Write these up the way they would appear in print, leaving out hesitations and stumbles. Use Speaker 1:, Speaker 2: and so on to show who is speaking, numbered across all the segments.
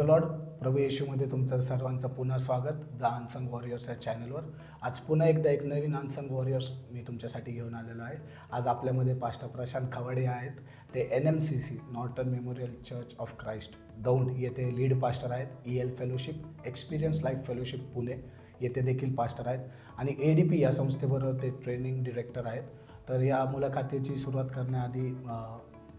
Speaker 1: The Lord. प्रभू येशूमध्ये तुमचं सर्वांचं पुन्हा स्वागत द अनसंग वॉरियर्स या चॅनलवर. आज पुन्हा एकदा एक नवीन अनसंग वॉरियर्स मी तुमच्यासाठी घेऊन आलेलो आहे. आज आपल्यामध्ये पास्टर प्रशांत खवाडे आहेत. ते NMCC Norton memorial church of Christ Daund येथे लीड पास्टर आहेत. EL fellowship experience life fellowship Pune येथे देखील पास्टर आहेत आणि ADP या संस्थेबरोबर ते ट्रेनिंग डिरेक्टर आहेत. तर या मुलाखतीची सुरुवात करण्याआधी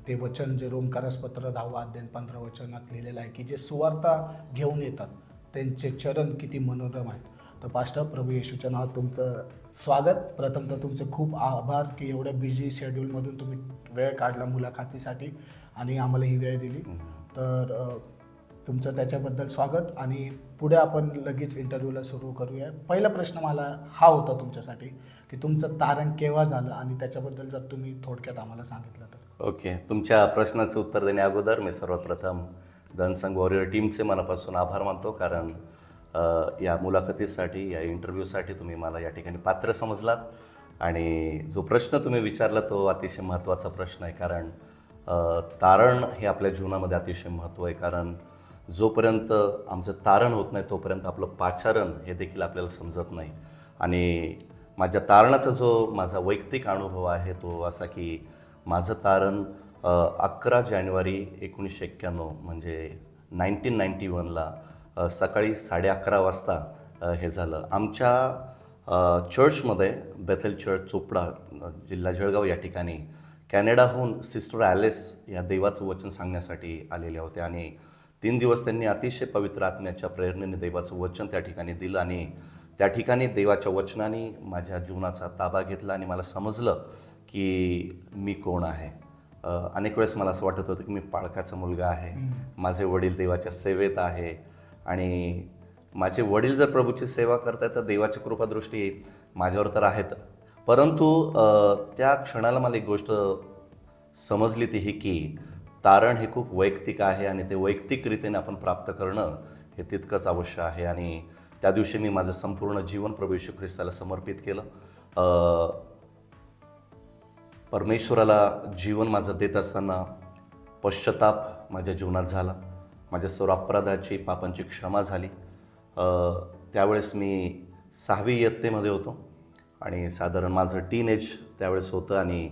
Speaker 1: ते वचन जे रोमकारसपत्र 10 अध्याय 15 वचनात लिहिलेलं आहे की जे सुवार्ता घेऊन येतात त्यांचे चरण किती मनोरम आहेत. तर पास्टर, प्रभू येशूच्या नावात तुमचं स्वागत. प्रथमतः तुमचे खूप आभार की एवढ्या बिझी शेड्यूलमधून तुम्ही वेळ काढला मुलाखतीसाठी आणि आम्हाला ही वेळ दिली. तर तुमचं त्याच्याबद्दल स्वागत आणि पुढे आपण लगेच इंटरव्ह्यूला सुरू करूया. पहिला प्रश्न मला हा होता तुमच्यासाठी की तुमचं तारण केव्हा झालं आणि त्याच्याबद्दल जर तुम्ही थोडक्यात आम्हाला सांगितलं तर.
Speaker 2: ओके, तुमच्या प्रश्नाचं उत्तर देण्या अगोदर मी सर्वप्रथम द अनसंग वॉरियर टीमचे मनापासून आभार मानतो, कारण या मुलाखतीसाठी, या इंटरव्ह्यूसाठी तुम्ही मला या ठिकाणी पात्र समजलात. आणि जो प्रश्न तुम्ही विचारला तो अतिशय महत्त्वाचा प्रश्न आहे, कारण तारण हे आपल्या जीवनामध्ये अतिशय महत्त्व आहे. कारण जोपर्यंत आमचं तारण होत नाही तोपर्यंत आपलं पाचारण हे देखील आपल्याला समजत नाही. आणि माझ्या तारणाचा जो माझा वैयक्तिक अनुभव आहे तो असा की माझं तारण 11 जानेवारी 1991 म्हणजे 1991ला सकाळी 11:30 वाजता हे झालं. आमच्या चर्चमध्ये बेथेल चर्च चोपडा, जिल्हा जळगाव या ठिकाणी कॅनडाहून सिस्टर ॲलेस या देवाचं वचन सांगण्यासाठी आलेल्या होत्या. आणि 3 दिवस त्यांनी अतिशय पवित्र आत्म्याच्या प्रेरणेने देवाचं वचन त्या ठिकाणी दिलं आणि त्या ठिकाणी देवाच्या वचनाने माझ्या जीवनाचा ताबा घेतला आणि मला समजलं की मी कोण आहे. अनेक वेळेस मला असं वाटत होतं की मी पाळकाचा मुलगा आहे, माझे वडील देवाच्या सेवेत आहे आणि माझे वडील जर प्रभूची सेवा करत आहेत तर देवाची कृपादृष्टी माझ्यावर तर आहेत. परंतु त्या क्षणाला मला एक गोष्ट समजली ती ही की तारण हे खूप वैयक्तिक आहे आणि ते वैयक्तिकरीतीने आपण प्राप्त करणं हे तितकंच आवश्यक आहे. आणि त्या दिवशी मी माझं संपूर्ण जीवन प्रभू येशू ख्रिस्ताला समर्पित केलं. परमेश्वराला जीवन माझं देत असताना पश्चाताप माझ्या जीवनात झाला. माझ्या सर्व अपराधाची, पापांची क्षमा झाली. त्यावेळेस मी 6वी इयत्तेमध्ये होतो आणि साधारण माझं टीनेज त्यावेळेस होतं आणि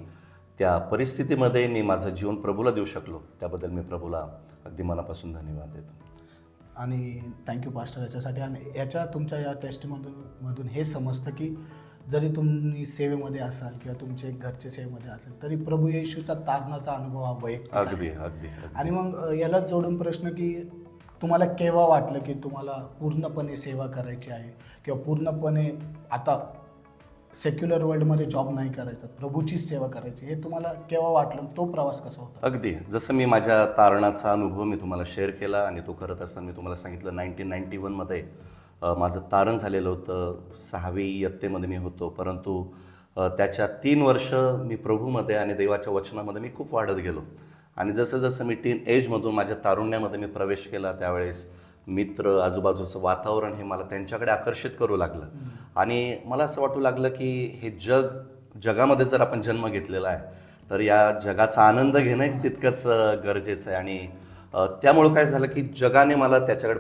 Speaker 2: त्या परिस्थितीमध्ये मी माझं जीवन प्रभूला देऊ शकलो. त्याबद्दल मी प्रभूला अगदी मनापासून धन्यवाद देतो.
Speaker 1: आणि थँक्यू पास्टर याच्यासाठी. आणि याच्या तुमच्या या टेस्टमधून हे समजतं की जरी तुम्ही सेवेमध्ये असाल किंवा तुमचे घरचे सेवेमध्ये असाल तरी प्रभू येशूचा तारणाचा अनुभव हा वैयक्तिक
Speaker 2: अगदी
Speaker 1: आहे.
Speaker 2: अगदी.
Speaker 1: आणि मग यालाच जोडून प्रश्न की तुम्हाला केव्हा वाटलं की तुम्हाला पूर्णपणे सेवा करायची आहे किंवा पूर्णपणे आता सेक्युलर वर्ल्डमध्ये जॉब नाही करायचा, प्रभूचीच सेवा करायची, हे तुम्हाला केव्हा वाटलं? तो प्रवास कसा होता?
Speaker 2: अगदी जसं मी माझ्या तारणाचा अनुभव मी तुम्हाला शेअर केला आणि तो करत असताना मी तुम्हाला सांगितलं 1991मध्ये माझं तारण झालेलं होतं. 6वी इयत्तेमध्ये मी होतो. परंतु त्याच्या 3 वर्ष मी प्रभूमध्ये आणि देवाच्या वचनामध्ये मी खूप वाढत गेलो. आणि जसं जसं मी टीन एजमधून माझ्या तारुण्यामध्ये मी प्रवेश केला त्यावेळेस मित्र, आजूबाजूचं वातावरण हे मला त्यांच्याकडे आकर्षित करू लागलं. आणि मला असं वाटू लागलं की हे जगामध्ये जर आपण जन्म घेतलेला आहे तर या जगाचा आनंद घेणं एक तितकंच गरजेचं आहे. आणि त्यामुळं काय झालं की जगाने मला त्याच्याकडे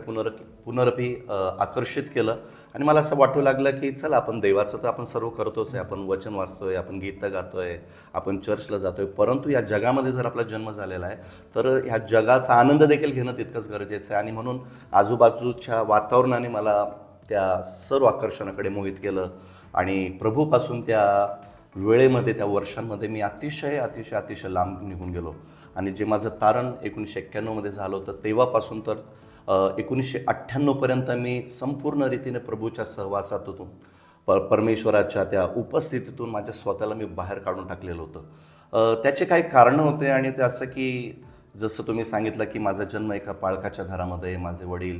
Speaker 2: पुनरपी आकर्षित केलं आणि मला असं वाटू लागलं की चला, आपण देवाचं तर आपण सर्व करतोच आहे, आपण वचन वाचतोय, आपण गीतं गातोय, आपण चर्चला जातोय, परंतु या जगामध्ये जर आपला जन्म झालेला आहे तर ह्या जगाचा आनंद देखील घेणं तितकंच गरजेचं आहे. आणि म्हणून आजूबाजूच्या वातावरणाने मला त्या सर्व आकर्षणाकडे मोहित केलं आणि प्रभूपासून त्या वेळेमध्ये, त्या वर्षांमध्ये मी अतिशय लांब निघून गेलो. आणि जे माझं तारण 1991मध्ये झालं होतं तेव्हापासून तर 1998पर्यंत मी संपूर्ण रीतीने प्रभूच्या सहवासात होतो. परमेश्वराच्या त्या उपस्थितीतून माझ्या स्वतःला मी बाहेर काढून टाकलेलं होतं. त्याचे काही कारणं होते आणि ते असं की जसं तुम्ही सांगितलं की माझा जन्म एका पाळकाच्या घरामध्ये, माझे वडील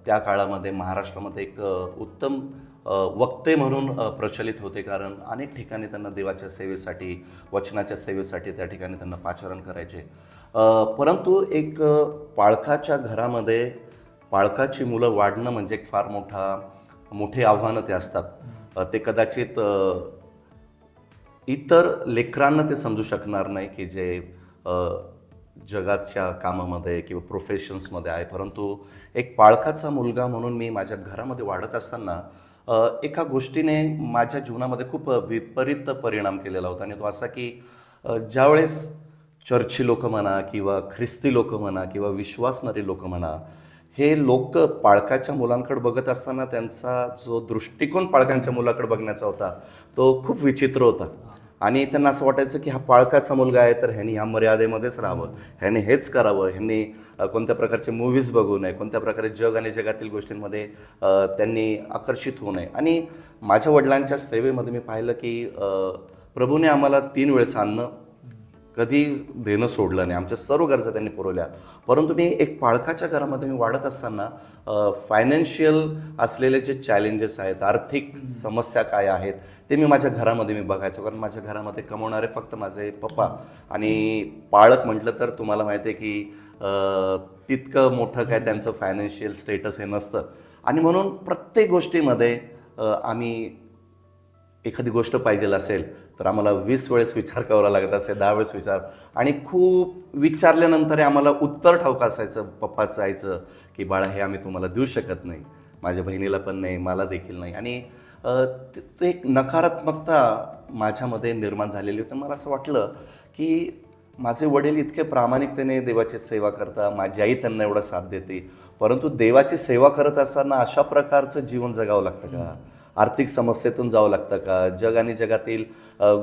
Speaker 2: त्या काळामध्ये महाराष्ट्रामध्ये एक उत्तम वक्ते म्हणून प्रचलित होते, कारण अनेक ठिकाणी त्यांना देवाच्या सेवेसाठी, वचनाच्या सेवेसाठी त्या ठिकाणी त्यांना पाचारण करायचे. परंतु एक पाळकाच्या घरामध्ये पाळकाची मुलं वाढणं म्हणजे एक फार मोठे आव्हानं ते असतात. ते कदाचित इतर लेकरांना ते समजू शकणार नाही की जे जगाच्या कामामध्ये किंवा प्रोफेशन्समध्ये आहे, परंतु एक पाळकाचा मुलगा म्हणून मी माझ्या घरामध्ये वाढत असताना एका गोष्टीने माझ्या जीवनामध्ये खूप विपरीत परिणाम केलेला होता. आणि तो असा की ज्यावेळेस चर्ची लोक म्हणा किंवा ख्रिस्ती लोक म्हणा किंवा विश्वासणारी लोक म्हणा, हे लोक पाळकाच्या मुलांकडे बघत असताना त्यांचा जो दृष्टिकोन पाळकांच्या मुलाकडे बघण्याचा होता तो खूप विचित्र होता. आणि त्यांना असं वाटायचं की हा पाळकाचा मुलगा आहे तर ह्यांनी ह्या मर्यादेमध्येच राहावं, ह्याने हेच करावं, ह्यांनी कोणत्या प्रकारचे मूव्हीज बघू नये, कोणत्या प्रकारे जग आणि जगातील गोष्टींमध्ये त्यांनी आकर्षित होऊ नये. आणि माझ्या वडिलांच्या सेवेमध्ये मी पाहिलं की प्रभूने आम्हाला 3 वेळेस अन्न कधी देणं सोडलं नाही, आमच्या सर्व गरजा त्यांनी पुरवल्या. परंतु मी एक पाळकाच्या घरामध्ये मी वाढत असताना फायनान्शियल असलेले जे चॅलेंजेस आहेत, आर्थिक समस्या काय आहेत ते मी माझ्या घरामध्ये मी बघायचो. कारण माझ्या घरामध्ये कमवणारे फक्त माझे पप्पा, आणि पाळक म्हटलं तर तुम्हाला माहिती आहे की तितकं मोठं काय त्यांचं फायनान्शियल स्टेटस हे नसतं. आणि म्हणून प्रत्येक गोष्टीमध्ये आम्ही एखादी गोष्ट पाहिजे असेल तर आम्हाला 20 वेळेस विचार करावा लागत असे, 10 वेळेस विचार, आणि खूप विचारल्यानंतर आम्हाला उत्तर ठाऊक असायचं पप्पाचं आईचं की बाळा हे आम्ही तुम्हाला देऊ शकत नाही, माझ्या बहिणीला पण नाही, मला देखील नाही. आणि ते एक नकारात्मकता माझ्यामध्ये निर्माण झालेली होती. मला असं वाटलं की माझे वडील इतके प्रामाणिकतेने देवाची सेवा करतात, माझी आई त्यांना एवढा साथ देते, परंतु देवाची सेवा करत असताना अशा प्रकारचं जीवन जगावं लागतं का? आर्थिक समस्येतून जावं लागतं का? जग आणि जगातील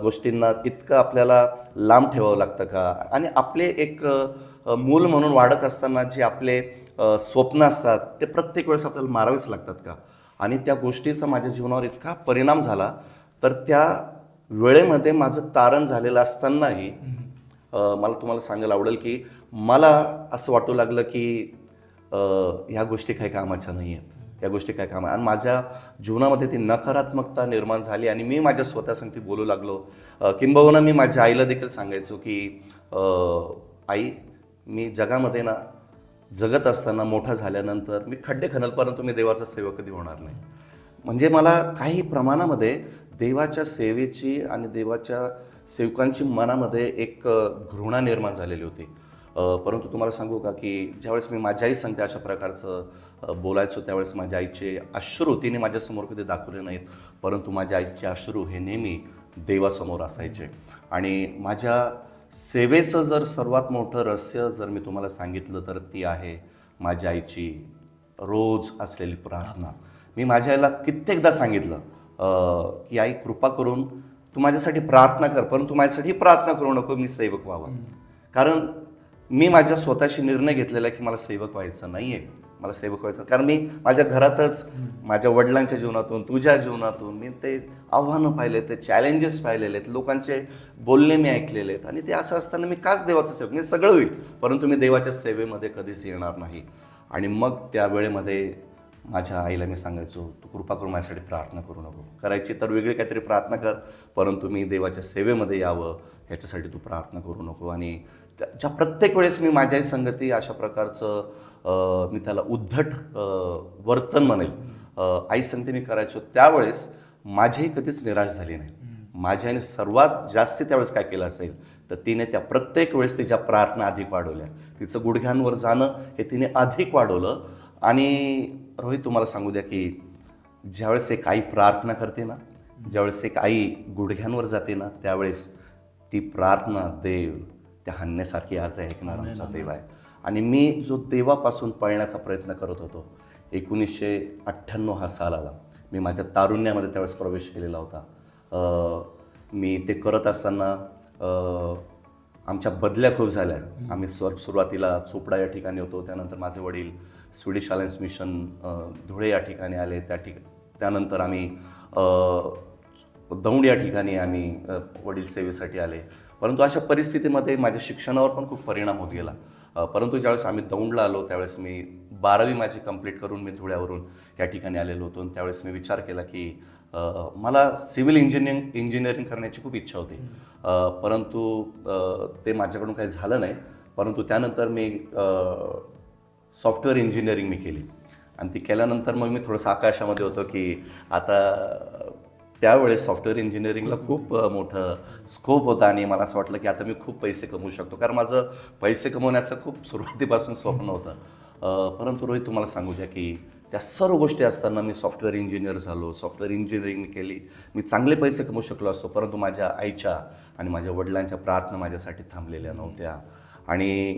Speaker 2: गोष्टींना इतकं आपल्याला लांब ठेवावं लागतं का? आणि आपले एक मूल म्हणून वाढत असताना जे आपले स्वप्न असतात ते प्रत्येक वेळेस आपल्याला मारावेच लागतात का? आणि त्या गोष्टीचा माझ्या जीवनावर इतका परिणाम झाला, तर त्या वेळेमध्ये माझं तारण झालेलं असतानाही मला तुम्हाला सांगायला आवडेल की मला असं वाटू लागलं की ह्या गोष्टी काही कामाच्या नाही आहेत, या गोष्टी काय काम आहे. आणि माझ्या जीवनामध्ये ती नकारात्मकता निर्माण झाली आणि मी माझ्या स्वतःसंगती बोलू लागलो. किंबहुना मी माझ्या आईला देखील सांगायचो की आई, मी जगामध्ये ना जगत असताना मोठा झाल्यानंतर मी खड्डे खणल, परंतु मी देवाचा सेवक कधी होणार नाही. म्हणजे मला काही प्रमाणामध्ये देवाच्या सेवेची आणि देवाच्या सेवकांची मनामध्ये एक घृणा निर्माण झालेली होती. परंतु तुम्हाला सांगू का की ज्यावेळेस मी माझ्या आई सांगते अशा प्रकारचं बोलायचो, त्यावेळेस माझ्या आईचे अश्रू तिने माझ्यासमोर कधी दाखवले नाहीत, परंतु माझ्या आईचे अश्रू हे नेहमी देवासमोर असायचे. आणि माझ्या सेवेचं जर सर्वात मोठं रहस्य जर मी तुम्हाला सांगितलं तर ती आहे माझ्या आईची रोज असलेली प्रार्थना. मी माझ्या आईला कित्येकदा सांगितलं की आई, कृपा करून तू माझ्यासाठी प्रार्थना कर, परंतु माझ्यासाठी प्रार्थना करू नको मी सेवक व्हावं. कारण मी माझ्या स्वतःशी निर्णय घेतलेला की मला सेवक व्हायचं नाही आहे, मला सेवक व्हायचं. कारण मी माझ्या घरातच माझ्या वडिलांच्या जीवनातून, तुझ्या जीवनातून मी ते आव्हानं पाहिले, ते चॅलेंजेस पाहिलेले आहेत, लोकांचे बोलणे मी ऐकलेले आहेत. आणि ते असं असताना मी काच देवाचं सेवक, नाही सगळं होईल परंतु मी देवाच्या सेवेमध्ये कधीच येणार नाही. आणि मग त्या वेळेमध्ये माझ्या आईला मी सांगायचो, तू कृपा करून माझ्यासाठी प्रार्थना करू नको, करायची तर वेगळी काहीतरी प्रार्थना कर, परंतु मी देवाच्या सेवेमध्ये यावं ह्याच्यासाठी तू प्रार्थना करू नको. आणि ज्या प्रत्येक वेळेस मी माझ्याही संगती अशा प्रकारचं मी त्याला उद्धट वर्तन म्हणेल आई सांगते मी करायचो, त्यावेळेस माझीही कधीच निराश झाली नाही. माझ्या आईने सर्वात जास्त त्यावेळेस काय केलं असेल तर तिने त्या प्रत्येक वेळेस तिच्या प्रार्थना अधिक वाढवल्या, तिचं गुडघ्यांवर जाणं हे तिने अधिक वाढवलं. आणि रोहित, तुम्हाला सांगू द्या की ज्यावेळेस एक आई प्रार्थना करते ना, ज्यावेळेस एक आई गुडघ्यांवर जाते ना, त्यावेळेस ती प्रार्थना देव त्या हन्नेसारखी आज ऐकणार आमचा देव आहे. आणि मी जो देवापासून पळण्याचा प्रयत्न करत होतो, 1998 हा साल आला, मी माझ्या तारुण्यामध्ये त्यावेळेस प्रवेश केलेला होता. मी ते करत असताना आमच्या बदल्या खूप झाल्या. आम्ही सुरुवातीला चोपडा या ठिकाणी होतो, त्यानंतर माझे वडील स्वीडिश अलायन्स मिशन धुळे या ठिकाणी आले, त्यानंतर आम्ही दौंड या ठिकाणी आम्ही वडील सेवेसाठी आले. परंतु अशा परिस्थितीमध्ये माझ्या शिक्षणावर पण खूप परिणाम होत गेला. परंतु ज्यावेळेस आम्ही दौंडला आलो त्यावेळेस मी 12वी माझी कंप्लीट करून मी धुळ्यावरून या ठिकाणी आलेलो होतो. आणि त्यावेळेस मी विचार केला की मला सिव्हिल इंजिनिअरिंग करण्याची खूप इच्छा होती, परंतु ते माझ्याकडून काही झालं नाही. परंतु त्यानंतर मी सॉफ्टवेअर इंजिनिअरिंग मी केली आणि ती केल्यानंतर मग मी थोडंसं आकाशामध्ये होतो की आता त्यावेळेस सॉफ्टवेअर इंजिनिअरिंगला खूप मोठं स्कोप होता आणि मला असं वाटलं की आता मी खूप पैसे कमवू शकतो, कारण माझं पैसे कमवण्याचं खूप सुरुवातीपासून स्वप्न होतं. परंतु रोहित, तुम्हाला सांगू द्या की त्या सर्व गोष्टी असताना मी सॉफ्टवेअर इंजिनियर झालो, सॉफ्टवेअर इंजिनिअरिंग केली, मी चांगले पैसे कमवू शकलो असतो, परंतु माझ्या आईच्या आणि माझ्या वडिलांच्या प्रार्थना माझ्यासाठी थांबलेल्या नव्हत्या. आणि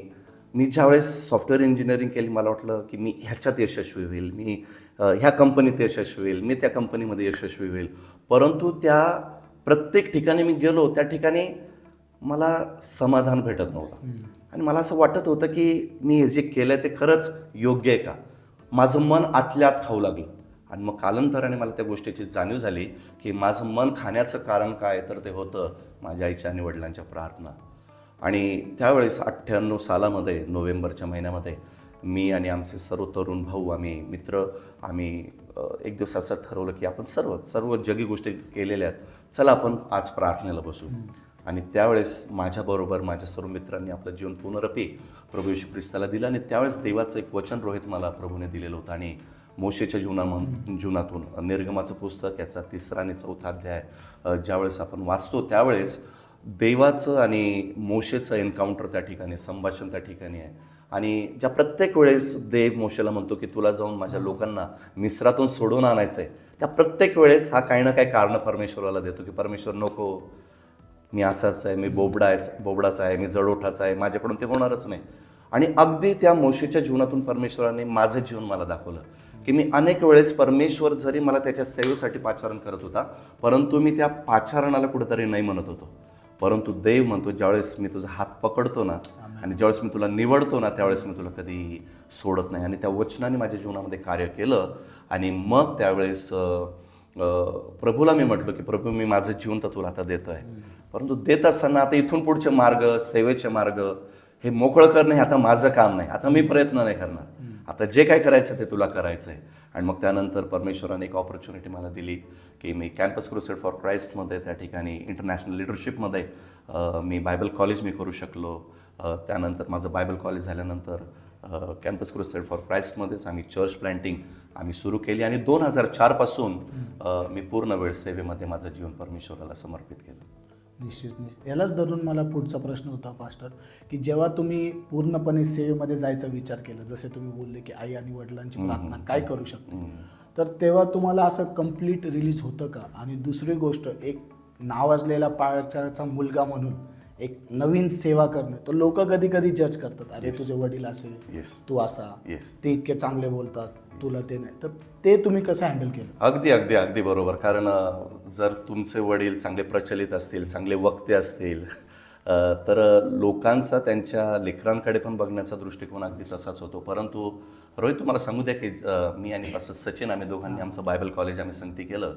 Speaker 2: मी ज्यावेळेस सॉफ्टवेअर इंजिनिअरिंग केली, मला वाटलं की मी ह्याच्यात यशस्वी होईल, मी ह्या कंपनीत यशस्वी होईल, मी त्या कंपनीमध्ये यशस्वी होईल. परंतु त्या प्रत्येक ठिकाणी मी गेलो, त्या ठिकाणी मला समाधान भेटत नव्हतं. आणि मला असं वाटत होतं की मी हे जे केलं ते खरंच योग्य आहे का. माझं मन आतल्या आत खाऊ लागलं. आणि मग कालांतराने मला त्या गोष्टीची जाणीव झाली की माझं मन खाण्याचं कारण काय, तर ते होतं माझ्या आईच्या आणि वडिलांच्या प्रार्थना. आणि त्यावेळेस 98 सालामध्ये नोव्हेंबरच्या महिन्यामध्ये मी आणि आमचे सर्व तरुण भाऊ, आम्ही मित्र, आम्ही एक दिवस असं ठरवलं की आपण सर्व जगी गोष्टी केलेल्या आहेत, चला आपण आज प्रार्थनेला बसू. आणि त्यावेळेस माझ्याबरोबर माझ्या सर्व मित्रांनी आपलं जीवन पुनरपी प्रभू येशू ख्रिस्ताला दिलं. आणि त्यावेळेस देवाचं एक वचन रोहित मला प्रभूने दिलेलं होतं. आणि मोशेच्या जीवनातून निर्गमाचं पुस्तक याचा 3रा आणि 4था अध्याय ज्यावेळेस आपण वाचतो, त्यावेळेस देवाचं आणि मोशेचं एन्काउंटर त्या ठिकाणी, संभाषण त्या ठिकाणी आहे. आणि ज्या प्रत्येक वेळेस देव मोशेला म्हणतो की तुला जाऊन माझ्या लोकांना मिस्रातून सोडून आणायचं आहे, त्या प्रत्येक वेळेस हा काही ना काही कारण परमेश्वराला देतो की परमेश्वर नको, मी असाच आहे, मी बोबडाचा आहे, मी जडोठाचा आहे, माझ्याकडून ते होणारच नाही. आणि अगदी त्या मोशेच्या जीवनातून परमेश्वराने माझं जीवन मला दाखवलं की मी अनेक वेळेस, परमेश्वर जरी मला त्याच्या सेवेसाठी पाचारण करत होता, परंतु मी त्या पाचारणाला कुठेतरी नाही म्हणत होतो. परंतु देव म्हणतो ज्यावेळेस मी तुझा हात पकडतो ना आणि ज्यावेळेस मी तुला निवडतो ना, त्यावेळेस मी तुला कधी सोडत नाही. आणि त्या वचनाने माझ्या जीवनामध्ये कार्य केलं. आणि मग त्यावेळेस प्रभूला मी म्हटलं की प्रभू, मी माझं जीवन तर तुला आता देतो आहे, परंतु देत असताना आता इथून पुढचे मार्ग, सेवेचे मार्ग हे मोकळं करणे हे आता माझं काम नाही, आता मी प्रयत्न नाही करणार, आता जे काय करायचं ते तुला करायचं आहे. आणि मग त्यानंतर परमेश्वराने एक ऑपॉर्च्युनिटी मला दिली की मी कॅम्पस क्रुसेड फॉर क्राईस्टमध्ये, त्या ठिकाणी इंटरनॅशनल लिडरशिपमध्ये मी बायबल कॉलेज मी करू शकलो. त्यानंतर माझं बायबल कॉलेज झाल्यानंतर कॅम्पस क्रुसेड फॉर क्राईस्टमध्येच आम्ही चर्च प्लॅन्टिंग आम्ही सुरू केली. आणि 2004 पासून मी पूर्ण वेळ सेवेमध्ये माझं जीवन परमेश्वराला समर्पित केलं.
Speaker 1: निश्चित. यालाच धरून मला पुढचा प्रश्न होता पास्टर, की जेव्हा तुम्ही पूर्णपणे सेवेमध्ये जायचा विचार केला, जसे तुम्ही बोलले की आई आणि वडिलांची प्रार्थना काय करू शकते, तर तेव्हा तुम्हाला असं कम्प्लीट रिलीज होतं का? आणि दुसरी गोष्ट, एक नावाजलेला पाळाचा मुलगा म्हणून एक नवीन सेवा करणं, तर लोक कधी कधी जज करतात, अरे तुझे वडील असे, तू असा, ते इतके चांगले बोलतात, तुला ते नाही, तर ते तुम्ही कसं हँडल केलं?
Speaker 2: अगदी बरोबर. कारण जर तुमचे वडील चांगले प्रचलित असतील, चांगले वक्ते असतील, तर लोकांचा त्यांच्या लेकरांकडे पण बघण्याचा दृष्टिकोन अगदी तसाच होतो. परंतु रोहित, तुम्हाला सांगू द्या की मी आणि पास्टर सचिन, आम्ही दोघांनी आमचं बायबल कॉलेज आम्ही संगती केलं.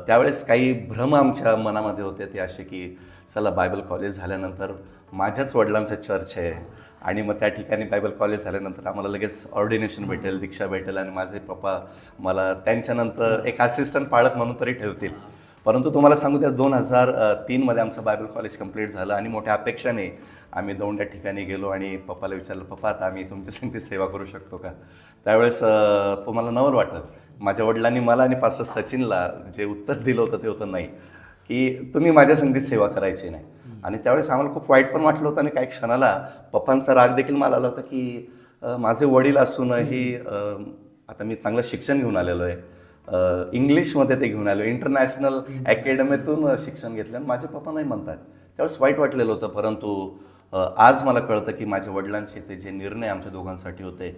Speaker 2: त्यावेळेस काही भ्रम आमच्या मनामध्ये होते, ते असे की चला बायबल कॉलेज झाल्यानंतर माझ्याच वडिलांचं चर्च आहे आणि मग त्या ठिकाणी बायबल कॉलेज झाल्यानंतर आम्हाला लगेच ऑर्डिनेशन भेटेल, दीक्षा भेटेल आणि माझे पप्पा मला त्यांच्यानंतर एक असिस्टंट पाळक म्हणून तरी ठेवतील. परंतु तुम्हाला सांगू द्या, 2003मध्ये आमचं बायबल कॉलेज कंप्लीट झालं आणि मोठ्या अपेक्षाने आम्ही दोंड्या ठिकाणी गेलो आणि पप्पाला विचारलं, पप्पा आता आम्ही तुमच्या संगती सेवा करू शकतो का? त्यावेळेस तुम्हाला नवल वाटलं. माझ्या वडिलांनी मला आणि पास्टर सचिनला जे उत्तर दिलं होतं ते होतं नाही, की तुम्ही माझ्या संगतीत सेवा करायची नाही. आणि त्यावेळेस आम्हाला खूप वाईट पण वाटलं होतं आणि काही क्षणाला पप्पांचा राग देखील मला आला होता की माझे वडील असूनही आता मी चांगलं शिक्षण घेऊन आलेलो आहे, इंग्लिशमध्ये ते घेऊन आलो, इंटरनॅशनल अकॅडमीतून शिक्षण घेतलं आणि माझे पप्पा नाही म्हणतात. त्यावेळेस वाईट वाटलेलं होतं. परंतु आज मला कळतं की माझ्या वडिलांचे ते जे निर्णय आमच्या दोघांसाठी होते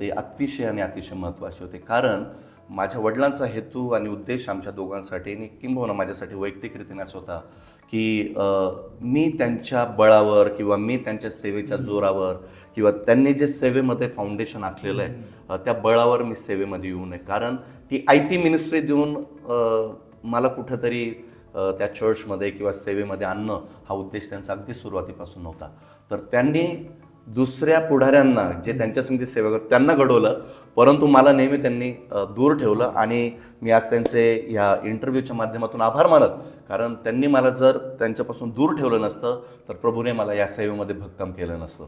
Speaker 2: ते अतिशय आणि अतिशय महत्त्वाचे होते. कारण माझ्या वडिलांचा हेतू आणि उद्देश आमच्या दोघांसाठी आणि किंबहुना माझ्यासाठी वैयक्तिकरित्याच होता की मी त्यांच्या बळावर किंवा मी त्यांच्या सेवेच्या जोरावर किंवा त्यांनी जे सेवेमध्ये फाउंडेशन आखलेलं आहे त्या बळावर मी सेवेमध्ये येऊ नये. कारण ती आयती मिनिस्ट्री देऊन मला कुठंतरी त्या चर्चमध्ये किंवा सेवेमध्ये आणणं हा उद्देश त्यांचा अगदी सुरुवातीपासून नव्हता. तर त्यांनी दुसऱ्या पुढाऱ्यांना जे त्यांच्या संगती सेवा करतात त्यांना घडवलं, परंतु मला नेहमी त्यांनी दूर ठेवलं. आणि मी आज त्यांचे ह्या इंटरव्ह्यूच्या माध्यमातून आभार मानत, कारण त्यांनी मला जर त्यांच्यापासून दूर ठेवलं नसतं तर प्रभूने मला या सेवेमध्ये भक्कम केलं नसतं.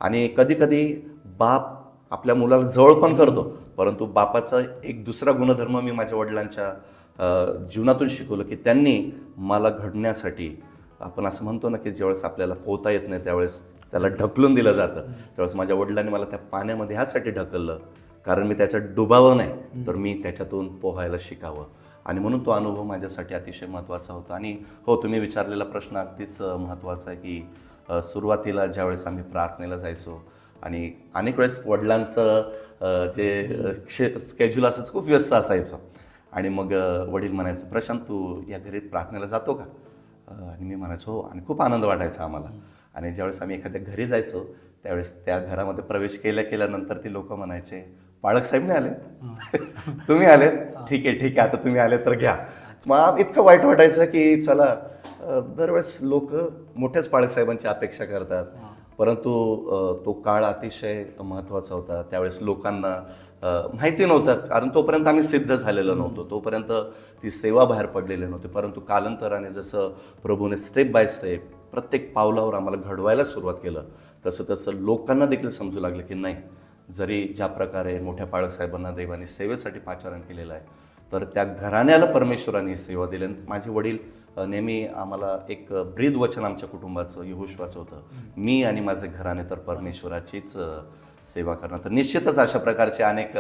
Speaker 2: आणि कधीकधी बाप आपल्या मुलाला जवळ पण करतो, परंतु बापाचा एक दुसरा गुणधर्म मी माझ्या वडिलांच्या जीवनातून शिकवलं की त्यांनी मला घडण्यासाठी, आपण असं म्हणतो ना की ज्यावेळेस आपल्याला पोहता येत नाही त्यावेळेस त्याला ढकलून दिलं जातं, त्यावेळेस माझ्या वडिलांनी मला त्या पाण्यामध्ये ह्यासाठी ढकललं कारण मी त्याच्यात डुबावं नाही तर मी त्याच्यातून पोहायला शिकावं. आणि म्हणून तो अनुभव माझ्यासाठी अतिशय महत्त्वाचा होता. आणि हो, तुम्ही विचारलेला प्रश्न अगदीच महत्त्वाचा आहे की सुरुवातीला ज्यावेळेस आम्ही प्रार्थनेला जायचो आणि अनेक वेळेस वडिलांचं जे स्केड्यूल असायचं खूप व्यस्त असायचं आणि मग वडील म्हणायचं, प्रशांत तू या घरी प्रार्थनेला जातो का? आणि मी म्हणायचो हो, आणि खूप आनंद वाटायचा आम्हाला. आणि ज्यावेळेस आम्ही एखाद्या घरी जायचो त्यावेळेस त्या घरामध्ये प्रवेश केल्यानंतर ती लोक म्हणायचे, पाळक साहेब नाही आले? तुम्ही आलेत? ठीक आहे आता तुम्ही आले तर घ्या. मग इतकं वाईट वाटायचं की चला, दरवेळेस लोक मोठ्याच पाळक साहेबांची अपेक्षा करतात, परंतु तो काळ अतिशय महत्त्वाचा होता. त्यावेळेस लोकांना माहिती नव्हतं कारण तोपर्यंत आम्ही सिद्ध झालेलो नव्हतो, तोपर्यंत ती सेवा बाहेर पडलेली नव्हती. परंतु कालांतराने जसं प्रभूने स्टेप बाय स्टेप प्रत्येक पावलावर आम्हाला घडवायला सुरुवात केलं, तसं लोकांना देखील समजू लागलं की नाही, जरी ज्या प्रकारे मोठ्या पाळक साहेबांना देवाने सेवेसाठी पाचारण केलेलं आहे तर त्या घराण्याला परमेश्वराने सेवा दिली. माझे वडील नेहमी आम्हाला एक ब्रीद वचन आमच्या कुटुंबाचं यहोशुआचं होतं, मी आणि माझे घराणे तर परमेश्वराचीच सेवा करणार. तर निश्चितच अशा प्रकारचे अनेक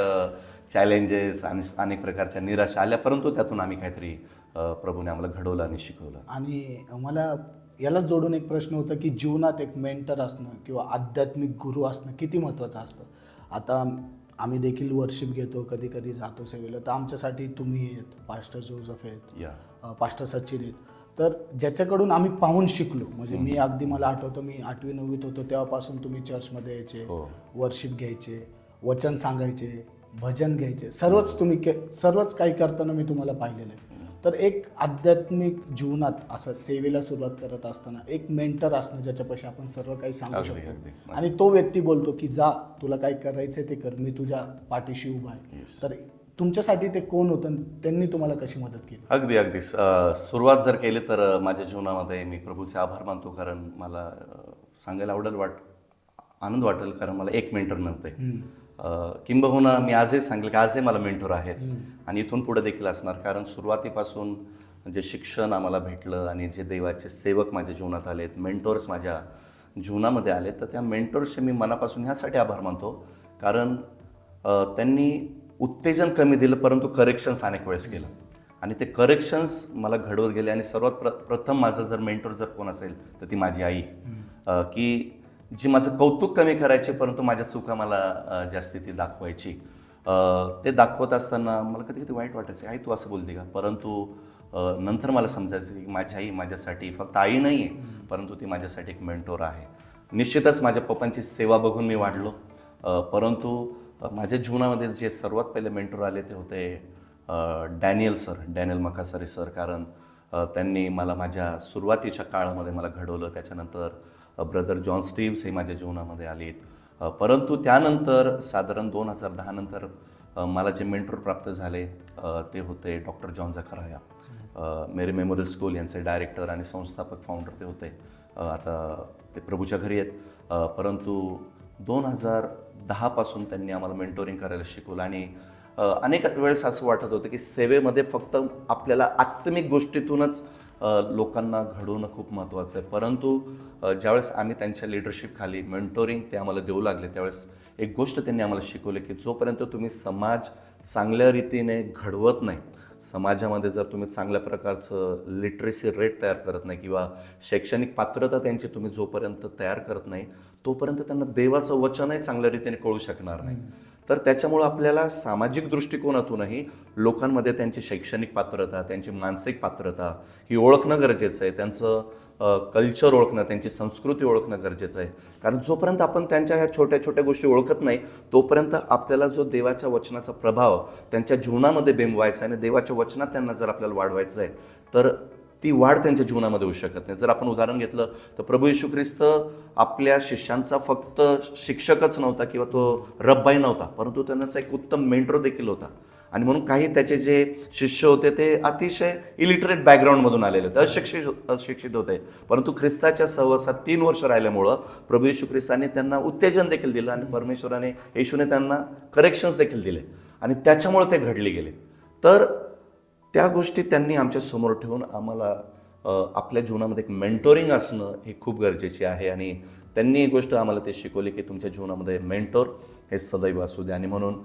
Speaker 2: चॅलेंजेस आणि अनेक प्रकारच्या निराशा आल्या, परंतु त्यातून आम्ही काहीतरी प्रभूने आम्हाला घडवलं आणि शिकवलं.
Speaker 1: आणि मला याला जोडून एक प्रश्न होता की जीवनात एक मेंटर असणं किंवा आध्यात्मिक गुरु असणं किती महत्त्वाचं असतं. आता आम्ही देखील वर्शिप घेतो, कधी कधी जातो सेवेला, तर आमच्यासाठी तुम्ही आहेत, पास्टर जोझफ आहेत, पास्टर सचिन आहेत, तर ज्याच्याकडून आम्ही पाहून शिकलो. म्हणजे मी अगदी मला आठवतं, मी 8वी 9वीत होतो तेव्हापासून तुम्ही चर्चमध्ये यायचे, वर्शिप घ्यायचे, वचन सांगायचे, भजन घ्यायचे, सर्वच काही करताना मी तुम्हाला पाहिलेलं आहे. तर एक आध्यात्मिक जीवनात असं सेवेला सुरुवात करत असताना एक मेंटर असणं ज्याच्यापाशी आपण सर्व काही सांगू शकतो आणि तो व्यक्ती बोलतो की जा, तुला काय करायचं ते कर, मी तुझ्या पाठीशी उभा आहे. तर तुमच्यासाठी ते कोण होतं, त्यांनी तुम्हाला कशी मदत केली?
Speaker 2: अगदी सुरुवात जर केली तर माझ्या जीवनामध्ये मी प्रभूचे आभार मानतो, कारण मला सांगायला आनंद वाटेल कारण मला एक मेंटर नव्हते. किंबहुना मी आजही सांगेल की आजही मला मेंटोर आहेत आणि इथून पुढे देखील असणार, कारण सुरुवातीपासून जे शिक्षण आम्हाला भेटलं आणि जे देवाचे सेवक माझ्या जीवनात आलेत, मेंटोर्स माझ्या जीवनामध्ये आले, तर त्या मेंटोर्सचे मी मनापासून ह्यासाठी आभार मानतो कारण त्यांनी उत्तेजन कमी दिलं परंतु करेक्शन्स अनेक वेळेस केलं आणि ते करेक्शन्स मला घडवत गेले. आणि सर्वात प्रथम माझं जर मेंटोर जर कोण असेल तर ती माझी आई, की जी माझं कौतुक कमी करायची परंतु माझ्या चुका मला जास्ती ती दाखवायची. ते दाखवत असताना मला कधी कधी वाईट वाटायचं, आई तू असं बोलते का, परंतु नंतर मला समजायचं की माझी आई माझ्यासाठी फक्त आई नाही आहे परंतु ती माझ्यासाठी एक मेंटोर आहे. निश्चितच माझ्या पप्पांची सेवा बघून मी वाढलो, परंतु माझ्या जीवनामध्ये जे सर्वात पहिले मेंटोर आले ते होते डॅनियल मकासरे सर, कारण त्यांनी मला माझ्या सुरुवातीच्या काळामध्ये मला घडवलं. त्याच्यानंतर ब्रदर जॉन स्टीव्स हे माझ्या जीवनामध्ये आलेत, परंतु त्यानंतर साधारण 2010 नंतर मला जे मेंटोर प्राप्त झाले ते होते डॉक्टर जॉन झकराया, मेरी मेमोरियल स्कूल यांचे डायरेक्टर आणि संस्थापक फाउंडर ते होते. आता ते प्रभूच्या घरी आहेत, परंतु 2010 पासून त्यांनी आम्हाला मेंटोरिंग करायला शिकवलं. आणि अनेक वेळेस असं वाटत होतं की सेवेमध्ये फक्त आपल्याला आत्मिक गोष्टीतूनच लोकांना घडवणं खूप महत्त्वाचं आहे, परंतु ज्यावेळेस आम्ही त्यांच्या लिडरशिप खाली मेंटोरिंग ते आम्हाला देऊ लागले त्यावेळेस एक गोष्ट त्यांनी आम्हाला शिकवली की जोपर्यंत तुम्ही समाज चांगल्या रीतीने घडवत नाही, समाजामध्ये जर तुम्ही चांगल्या प्रकारचं लिटरेसी रेट तयार करत नाही किंवा शैक्षणिक पात्रता त्यांची तुम्ही जोपर्यंत तयार करत नाही तोपर्यंत त्यांना देवाचं वचनही चांगल्या रीतीने कळू शकणार नाही. तर त्याच्यामुळं आपल्याला सामाजिक दृष्टिकोनातूनही लोकांमध्ये त्यांची शैक्षणिक पात्रता, त्यांची मानसिक पात्रता ही ओळखणं गरजेचं आहे, त्यांचं कल्चर ओळखणं, त्यांची संस्कृती ओळखणं गरजेचं आहे. कारण जोपर्यंत आपण त्यांच्या ह्या छोट्या छोट्या गोष्टी ओळखत नाही तोपर्यंत आपल्याला जो देवाच्या वचनाचा प्रभाव त्यांच्या जीवनामध्ये बिंबवायचा आहे आणि देवाच्या वचनात त्यांना जर आपल्याला वाढवायचं आहे तर ती वाढ त्यांच्या जीवनामध्ये होऊ शकत नाही. जर आपण उदाहरण घेतलं तर प्रभू येशू ख्रिस्त आपल्या शिष्यांचा फक्त शिक्षकच नव्हता किंवा तो रब्बाई नव्हता, परंतु त्यांचा एक उत्तम मेंटर देखील होता. आणि म्हणून काही त्याचे जे शिष्य होते ते अतिशय इलिटरेट बॅकग्राऊंडमधून आलेले होते, अशिक्षित होते, परंतु ख्रिस्ताच्या सहवासात 3 वर्ष राहिल्यामुळं प्रभू येशू ख्रिस्ताने त्यांना उत्तेजन देखील दिलं आणि परमेश्वराने येशूने त्यांना करेक्शन्स देखील दिले आणि त्याच्यामुळे ते घडले गेले. तर त्या गोष्टी त्यांनी आमच्या समोर ठेवून आम्हाला आपल्या जीवनामध्ये एक मेंटोरिंग असणं हे खूप गरजेचे आहे. आणि त्यांनी एक गोष्ट आम्हाला ते शिकवली की तुमच्या जीवनामध्ये मेंटोर हे सदैव असू द्या. आणि म्हणून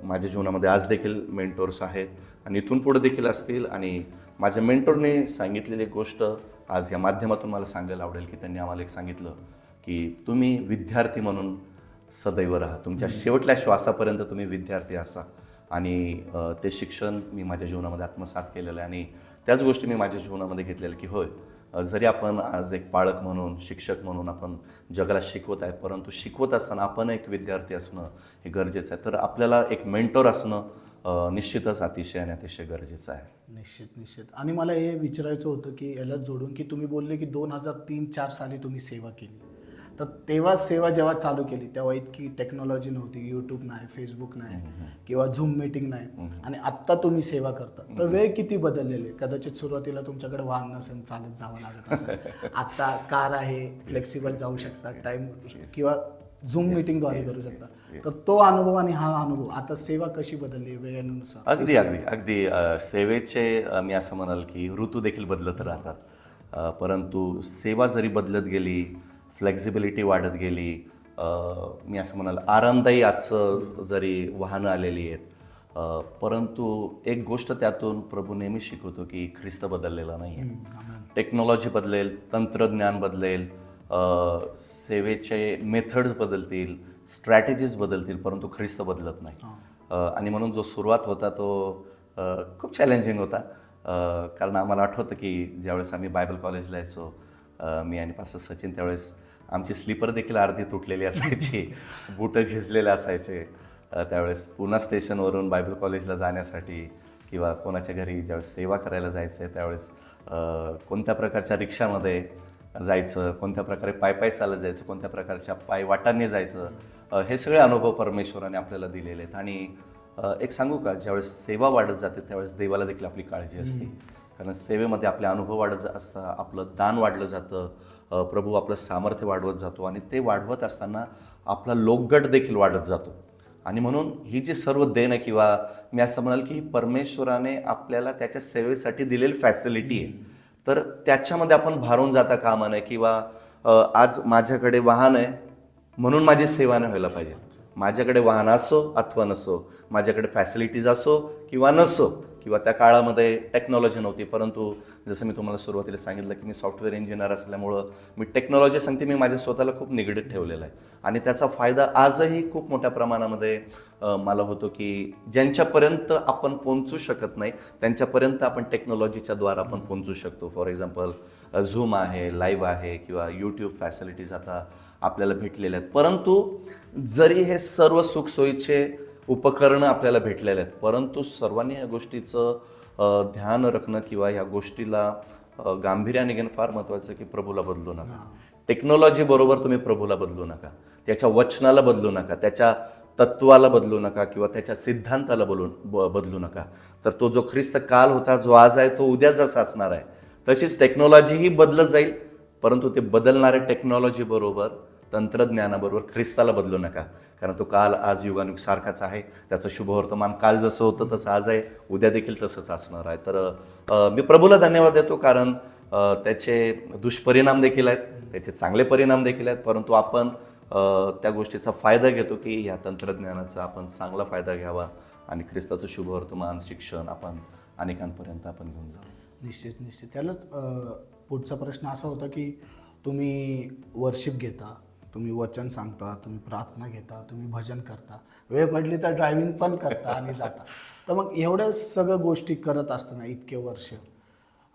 Speaker 2: माझ्या जीवनामध्ये आज देखील मेंटोर्स आहेत आणि इथून पुढे देखील असतील. आणि माझ्या मेंटोरने सांगितलेली एक गोष्ट आज या माध्यमातून मला सांगायला आवडेल की त्यांनी आम्हाला एक सांगितलं की तुम्ही विद्यार्थी म्हणून सदैव राहा, तुमच्या शेवटल्या श्वासापर्यंत तुम्ही विद्यार्थी असा. आणि ते शिक्षण मी माझ्या जीवनामध्ये आत्मसात केलेलं आहे. आणि त्याच गोष्टी मी माझ्या जीवनामध्ये घेतलेल्या की होय, जरी आपण आज एक पालक म्हणून, शिक्षक म्हणून आपण जगाला शिकवत आहे, परंतु शिकवत असताना आपण एक विद्यार्थी असणं हे गरजेचं आहे. तर आपल्याला एक मेंटोर असणं निश्चितच अतिशय आणि अतिशय गरजेचं आहे.
Speaker 1: निश्चित. आणि मला हे विचारायचं होतं की याला जोडून की तुम्ही बोलले की 2003-04 साली तुम्ही सेवा केली. तर तेव्हा सेवा जेव्हा चालू केली तेव्हा इतकी टेक्नॉलॉजी नव्हती, यूट्यूब नाही, फेसबुक नाही किंवा झूम मीटिंग नाही. आणि आत्ता तुम्ही सेवा करता तर वेळ किती बदललेली आहे. कदाचित सुरुवातीला तुमच्याकडे वाहन नसेल, चालत जावं लागत असेल. आत्ता कार आहे, फ्लेक्सिबल जाऊ शकता, टाईम किंवा झूम मीटिंगद्वारे करू शकता. तर तो अनुभव आणि हा अनुभव, आता सेवा कशी बदलली वेळेनुसार?
Speaker 2: अगदी सेवेचे मी असं म्हणाल की ऋतू देखील बदलत राहतात. परंतु सेवा जरी बदलत गेली, फ्लेक्झिबिलिटी वाढत गेली, मी असं म्हणाल आरामदायी आजचं जरी वाहनं आलेली आहेत, परंतु एक गोष्ट त्यातून प्रभू नेहमी शिकवतो की ख्रिस्त बदललेला नाही आहे. टेक्नॉलॉजी बदलेल, तंत्रज्ञान बदलेल, सेवेचे मेथड्स बदलतील, स्ट्रॅटेजीज बदलतील, परंतु ख्रिस्त बदलत नाही. आणि म्हणून जो सुरुवात होता तो खूप चॅलेंजिंग होता. कारण आम्हाला आठवतं की ज्यावेळेस आम्ही बायबल कॉलेजला यायचो, मी आणि पास्टर सचिन, त्यावेळेस आमची स्लीपर देखील अर्धी तुटलेली असायची, बुटं झिजलेले असायचे. त्यावेळेस पुणा स्टेशनवरून बायबल कॉलेजला जाण्यासाठी किंवा कोणाच्या घरी ज्यावेळेस सेवा करायला जायचं आहे त्यावेळेस कोणत्या प्रकारच्या रिक्षामध्ये जायचं, कोणत्या प्रकारे पायी चालत जायचं, कोणत्या प्रकारच्या पायवाटांनी जायचं, हे सगळे अनुभव परमेश्वराने आपल्याला दिलेले आहेत. आणि एक सांगू का, ज्यावेळेस सेवा वाढत जाते त्यावेळेस देवाला देखील आपली काळजी असते. कारण सेवेमध्ये आपले अनुभव वाढत असतात, आपलं दान वाढलं जातं, प्रभू आपलं सामर्थ्य वाढवत जातो आणि ते वाढवत असताना आपला लोकगट देखील वाढत जातो. आणि म्हणून ही जी सर्व देण आहे किंवा मी असं म्हणाल की पर्मेश्वराने आपल्याला त्याच्या सेवेसाठी दिलेली फॅसिलिटी आहे, तर त्याच्यामध्ये आपण भारून जाता कामा नये. किंवा आज माझ्याकडे वाहन आहे म्हणून माझी सेवा नाही व्हायला पाहिजे. माझ्याकडे वाहन असो अथवा नसो, माझ्याकडे फॅसिलिटीज असो किंवा नसो, किंवा त्या काळामध्ये टेक्नॉलॉजी नव्हती, परंतु जसं मी तुम्हाला सुरुवातीला सांगितलं की मी सॉफ्टवेअर इंजिनियर असल्यामुळं मी टेक्नॉलॉजी सांगते मी माझ्या स्वतःला खूप निगडीत ठेवलेला आहे. आणि त्याचा फायदा आजही खूप मोठ्या प्रमाणामध्ये मला होतो की ज्यांच्यापर्यंत आपण पोहोचू शकत नाही त्यांच्यापर्यंत आपण टेक्नॉलॉजीच्या द्वारा आपण पोहोचू शकतो. फॉर एक्झाम्पल झूम आहे, लाईव्ह आहे किंवा यूट्यूब फॅसिलिटीज आता आपल्याला भेटलेल्या आहेत. परंतु जरी हे सर्व सुखसोयीचे उपकरणं आपल्याला भेटलेले आहेत, परंतु सर्वांनी या गोष्टीचं ध्यान राखणं किंवा या गोष्टीला गांभीर्याने घेणं फार महत्त्वाचं आहे की प्रभूला बदलू नका. टेक्नॉलॉजी बरोबर तुम्ही प्रभूला बदलू नका, त्याच्या वचनाला बदलू नका, त्याच्या तत्वाला बदलू नका किंवा त्याच्या सिद्धांताला बदलू नका. तर तो जो ख्रिस्त काल होता, जो आज आहे, तो उद्या जसा असणार आहे. तशीच टेक्नॉलॉजीही बदलत जाईल, परंतु ते बदलणाऱ्या टेक्नॉलॉजी बरोबर, तंत्रज्ञानाबरोबर ख्रिस्ताला बदलू नका. कारण तो काल आज युगानुग सारखाच आहे. त्याचं शुभवर्तमान काल जसं होतं तसं आज आहे, उद्या देखील तसंच असणार आहे. तर मी प्रभूला धन्यवाद देतो, कारण त्याचे दुष्परिणाम देखील आहेत, त्याचे चांगले परिणाम देखील आहेत, परंतु आपण त्या गोष्टीचा फायदा घेतो की ह्या तंत्रज्ञानाचा आपण चांगला फायदा घ्यावा आणि ख्रिस्ताचं शुभवर्तमान, शिक्षण आपण अनेकांपर्यंत आपण घेऊन जाऊ.
Speaker 1: निश्चित. त्यालाच पुढचा प्रश्न असा होता की तुम्ही वर्शिप घेता, तुम्ही वचन सांगता, तुम्ही प्रार्थना घेता, तुम्ही भजन करता, वेळ पडली तर ड्रायव्हिंग पण करता आणि जाता. तर मग एवढ्या सगळ्या गोष्टी करत असताना इतके वर्ष,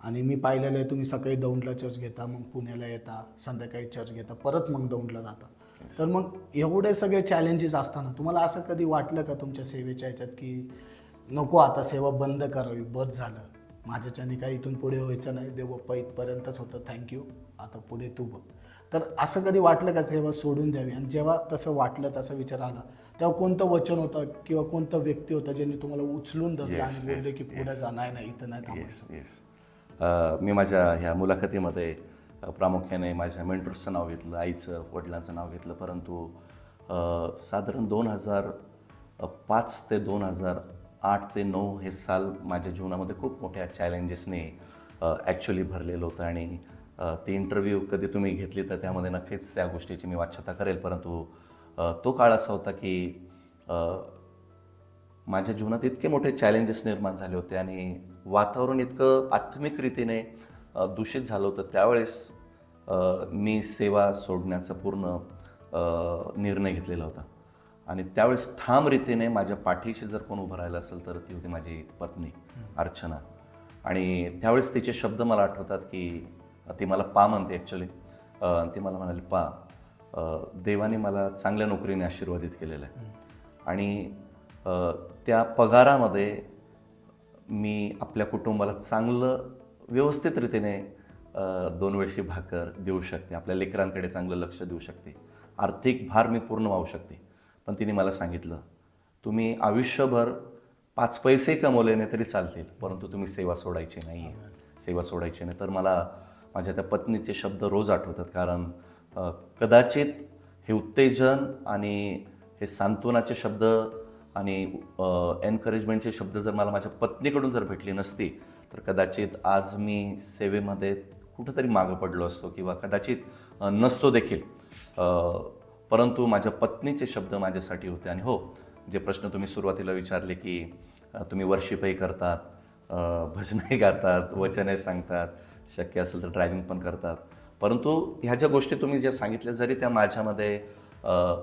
Speaker 1: आणि मी पाहिलेलं आहे तुम्ही सकाळी दौंडला चर्च घेता, मग पुण्याला येता, संध्याकाळी चर्च घेता, परत मग दौंडला जाता. तर मग एवढे सगळे चॅलेंजेस असताना तुम्हाला असं कधी वाटलं का तुमच्या सेवेच्या ह्याच्यात की नको आता सेवा बंद करावी, बस झालं, माझ्याच्याने काही इथून पुढे व्हायचं नाही, देव इथपर्यंतच होतं, थँक्यू, आता पुढे तू बघ. तर असं कधी वाटलं का सेवा सोडून द्यावी? आणि जेव्हा तसं वाटलं, तसा विचार आला, तेव्हा कोणतं वचन होतं किंवा कोणता व्यक्ती होता ज्यांनी तुम्हाला उचलून धरलं आणि बोलले की पुढे जा, नाही इथं नाही थांबायचं?
Speaker 2: मी माझ्या ह्या मुलाखतीमध्ये प्रामुख्याने माझ्या मेंटर्सचं नाव घेतलं, आईचं, वडिलांचं नाव घेतलं, परंतु साधारण 2005 ते 8 ते 9 हे साल माझ्या जीवनामध्ये खूप मोठ्या चॅलेंजेसने ॲक्च्युली भरलेलं होतं आणि ती इंटरव्ह्यू कधी तुम्ही घेतली तर त्यामध्ये नक्कीच त्या गोष्टीची मी वाच्यता करेल. परंतु तो काळ असा होता की माझ्या जीवनात इतके मोठे चॅलेंजेस निर्माण झाले होते आणि वातावरण इतकं आत्मिक रीतीने दूषित झालं होतं. त्यावेळेस मी सेवा सोडण्याचा पूर्ण निर्णय घेतलेला होता आणि त्यावेळेस ठाम रीतीने माझ्या पाठीशी जर कोण उभं राहिलं असेल तर ती होती माझी पत्नी अर्चना. आणि त्यावेळेस तिचे शब्द मला आठवतात की ती मला पा म्हणते ॲक्च्युली. ती मला म्हणाली, पा, देवाने मला चांगल्या नोकरीने आशीर्वादित केलेलं आहे आणि त्या पगारामध्ये मी आपल्या कुटुंबाला चांगलं व्यवस्थित रीतीने 2 वेळची भाकर देऊ शकते, आपल्या लेकरांकडे चांगलं लक्ष देऊ शकते, आर्थिक भार मी पूर्ण वाहू शकते. पण तिने मला सांगितलं, तुम्ही आयुष्यभर 5 पैसे कमवले नाही तरी चालतील, परंतु तुम्ही सेवा सोडायची नाही आहे, सेवा सोडायची नाही. तर मला माझ्या त्या पत्नीचे शब्द रोज आठवतात. कारण कदाचित हे उत्तेजन आणि हे सांत्वनाचे शब्द आणि एनकरेजमेंटचे शब्द जर मला माझ्या पत्नीकडून जर भेटली नसती तर कदाचित आज मी सेवेमध्ये कुठंतरी मागं पडलो असतो किंवा कदाचित नसतो देखील. परंतु माझ्या पत्नीचे शब्द माझ्यासाठी होते. आणि हो, जे प्रश्न तुम्ही सुरुवातीला विचारले की तुम्ही वर्शिपही करतात, भजनही गातात, वचनही सांगतात, शक्य असेल तर ड्रायव्हिंग पण करतात, परंतु ह्या ज्या गोष्टी तुम्ही ज्या सांगितल्या जरी त्या माझ्यामध्ये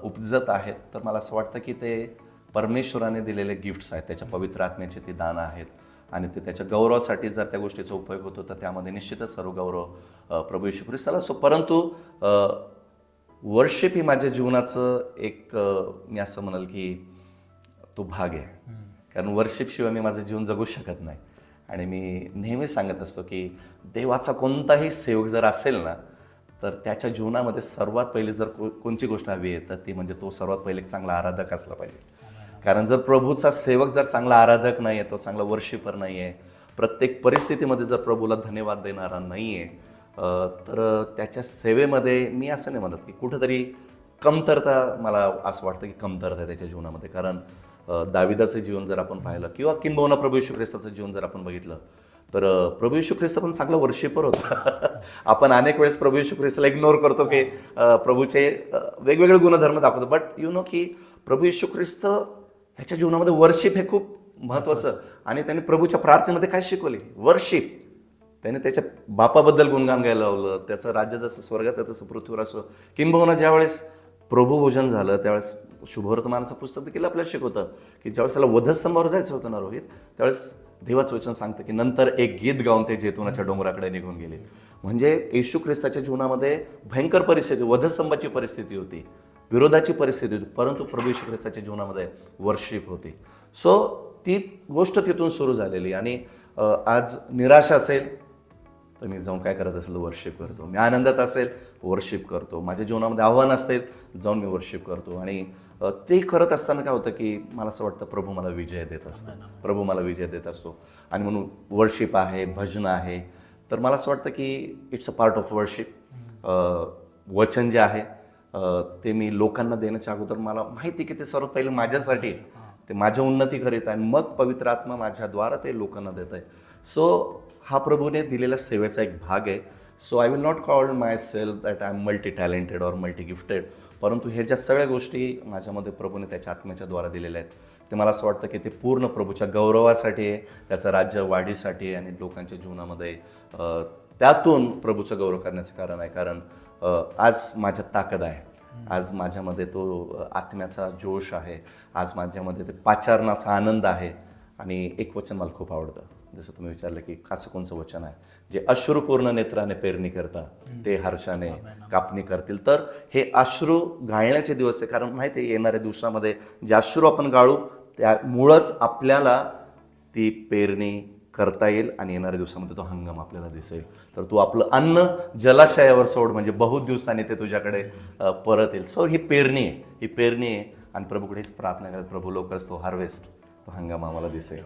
Speaker 2: उपजत आहेत तर मला असं वाटतं की ते परमेश्वराने दिलेले गिफ्ट्स आहेत, त्याच्या पवित्र आत्म्याचे ते दान आहेत आणि ते त्याच्या गौरवासाठी जर त्या गोष्टीचा उपयोग होतो तर त्यामध्ये निश्चितच सर्व गौरव प्रभू येशू ख्रिस्ताला असो. परंतु वर्शिप ही माझ्या जीवनाचं एक मी असं म्हणाल की तो भाग आहे. कारण वर्शिपशिवाय मी माझं जीवन जगू शकत नाही. आणि मी नेहमी सांगत असतो की देवाचा कोणताही सेवक जर असेल ना तर त्याच्या जीवनामध्ये सर्वात पहिली जर कोणची गोष्ट हवी आहे तर ती म्हणजे तो सर्वात पहिले एक चांगला आराधक असला पाहिजे. कारण जर प्रभूचा सेवक जर चांगला आराधक नाही आहे, तो चांगला वर्शिपर नाही आहे, प्रत्येक परिस्थितीमध्ये जर प्रभूला धन्यवाद देणारा नाही आहे, तर त्याच्या सेवेमध्ये मी असं नाही म्हणत की कुठंतरी कमतरता, मला असं वाटतं की कमतरता आहे त्याच्या जीवनामध्ये. कारण दाविदाचं जीवन जर आपण पाहिलं किंवा किंबहुना प्रभू येशू ख्रिस्ताचं जीवन जर आपण बघितलं तर प्रभू येशू ख्रिस्त पण चांगला वर्शिपर होता. आपण अनेक वेळेस प्रभू येशू ख्रिस्ताला इग्नोर करतो की प्रभूचे वेगवेगळे गुणधर्म दाखवतो. बट यू नो की प्रभू येशू ख्रिस्त ह्याच्या जीवनामध्ये वर्शिप हे खूप महत्त्वाचं. आणि त्याने प्रभूच्या प्रार्थनेमध्ये काय शिकवले? वर्शिप. त्याने त्याच्या बापाबद्दल गुणगान गायला लावलं, त्याचं राज्य जसं स्वर्गात तसं पृथ्वीवर असो. किंबहुना ज्यावेळेस प्रभू भोजन झालं त्यावेळेस शुभवर्तमानाचं पुस्तक देखील आपल्याला शिकवतं की ज्यावेळेस त्याला वधस्तंभावर जायचं होतं ना रोहित, त्यावेळेस देवाचं वचन सांगतं की नंतर एक गीत गाऊन ते जैतुनाच्या डोंगराकडे निघून गेले. म्हणजे येशू ख्रिस्ताच्या जीवनामध्ये भयंकर परिस्थिती, वधस्तंभाची परिस्थिती होती, विरोधाची परिस्थिती होती, परंतु प्रभू येशू ख्रिस्ताच्या जीवनामध्ये वर्शिप होती. सो ती गोष्ट तिथून सुरू झालेली. आणि आज निराशा असेल तर मी जाऊन काय करत असेल वर्शिप करतो, मी आनंदात असेल वर्शिप करतो, माझ्या जीवनामध्ये आव्हान असेल जाऊन मी वर्शिप करतो. आणि ते करत असताना काय होतं की मला असं वाटतं प्रभू मला विजय देत असतो, प्रभू मला विजय देत असतो. आणि म्हणून वर्शिप आहे, भजन आहे, तर मला असं वाटतं की it's a part of worship. वचन जे आहे ते मी लोकांना देण्याच्या अगोदर मला माहिती की ते सर्वात पहिले माझ्यासाठी, ते माझ्या उन्नतीकरिता, आणि मग पवित्र आत्मा माझ्याद्वारा ते लोकांना देत आहे. सो हा प्रभूने दिलेल्या सेवेचा एक भाग आहे. So I will not call myself that I am multi talented or multi gifted, परंतु हे ज्या सगळ्या गोष्टी माझ्यामध्ये प्रभूने त्याच्या आत्म्याच्या द्वारा दिलेल्या आहेत ते मला असं वाटतं की ते पूर्ण प्रभूच्या गौरवासाठी आहे, त्याचं राज्य वाढीसाठी आहे आणि लोकांच्या जीवनामध्ये त्यातून प्रभूचं गौरव करण्याचं कारण आहे. कारण आज माझ्यात ताकद आहे, आज माझ्यामध्ये तो आत्म्याचा जोश आहे, आज माझ्यामध्ये ते पाचारणाचा आनंद आहे. आणि एक वचन मला खूप आवडतं, जसं तुम्ही विचारलं की असं कोणचं वचन आहे, जे अश्रुपूर्ण नेत्राने पेरणी करता ते हर्षाने कापणी करतील. तर हे अश्रू गाळण्याचे दिवस आहे. कारण माहिती आहे येणाऱ्या दिवसामध्ये जे अश्रू आपण गाळू त्यामुळंच आपल्याला ती पेरणी करता येईल आणि येणाऱ्या दिवसामध्ये तो हंगाम आपल्याला दिसेल. तर तू आपलं अन्न जलाशयावर सोड, म्हणजे बहुत दिवसांनी ते तुझ्याकडे परत येईल. सो ही पेरणी आहे, ही पेरणी आहे. आणि प्रभूकडेच प्रार्थना करत, प्रभू लवकरच तो हार्वेस्ट, तो हंगाम आम्हाला दिसेल.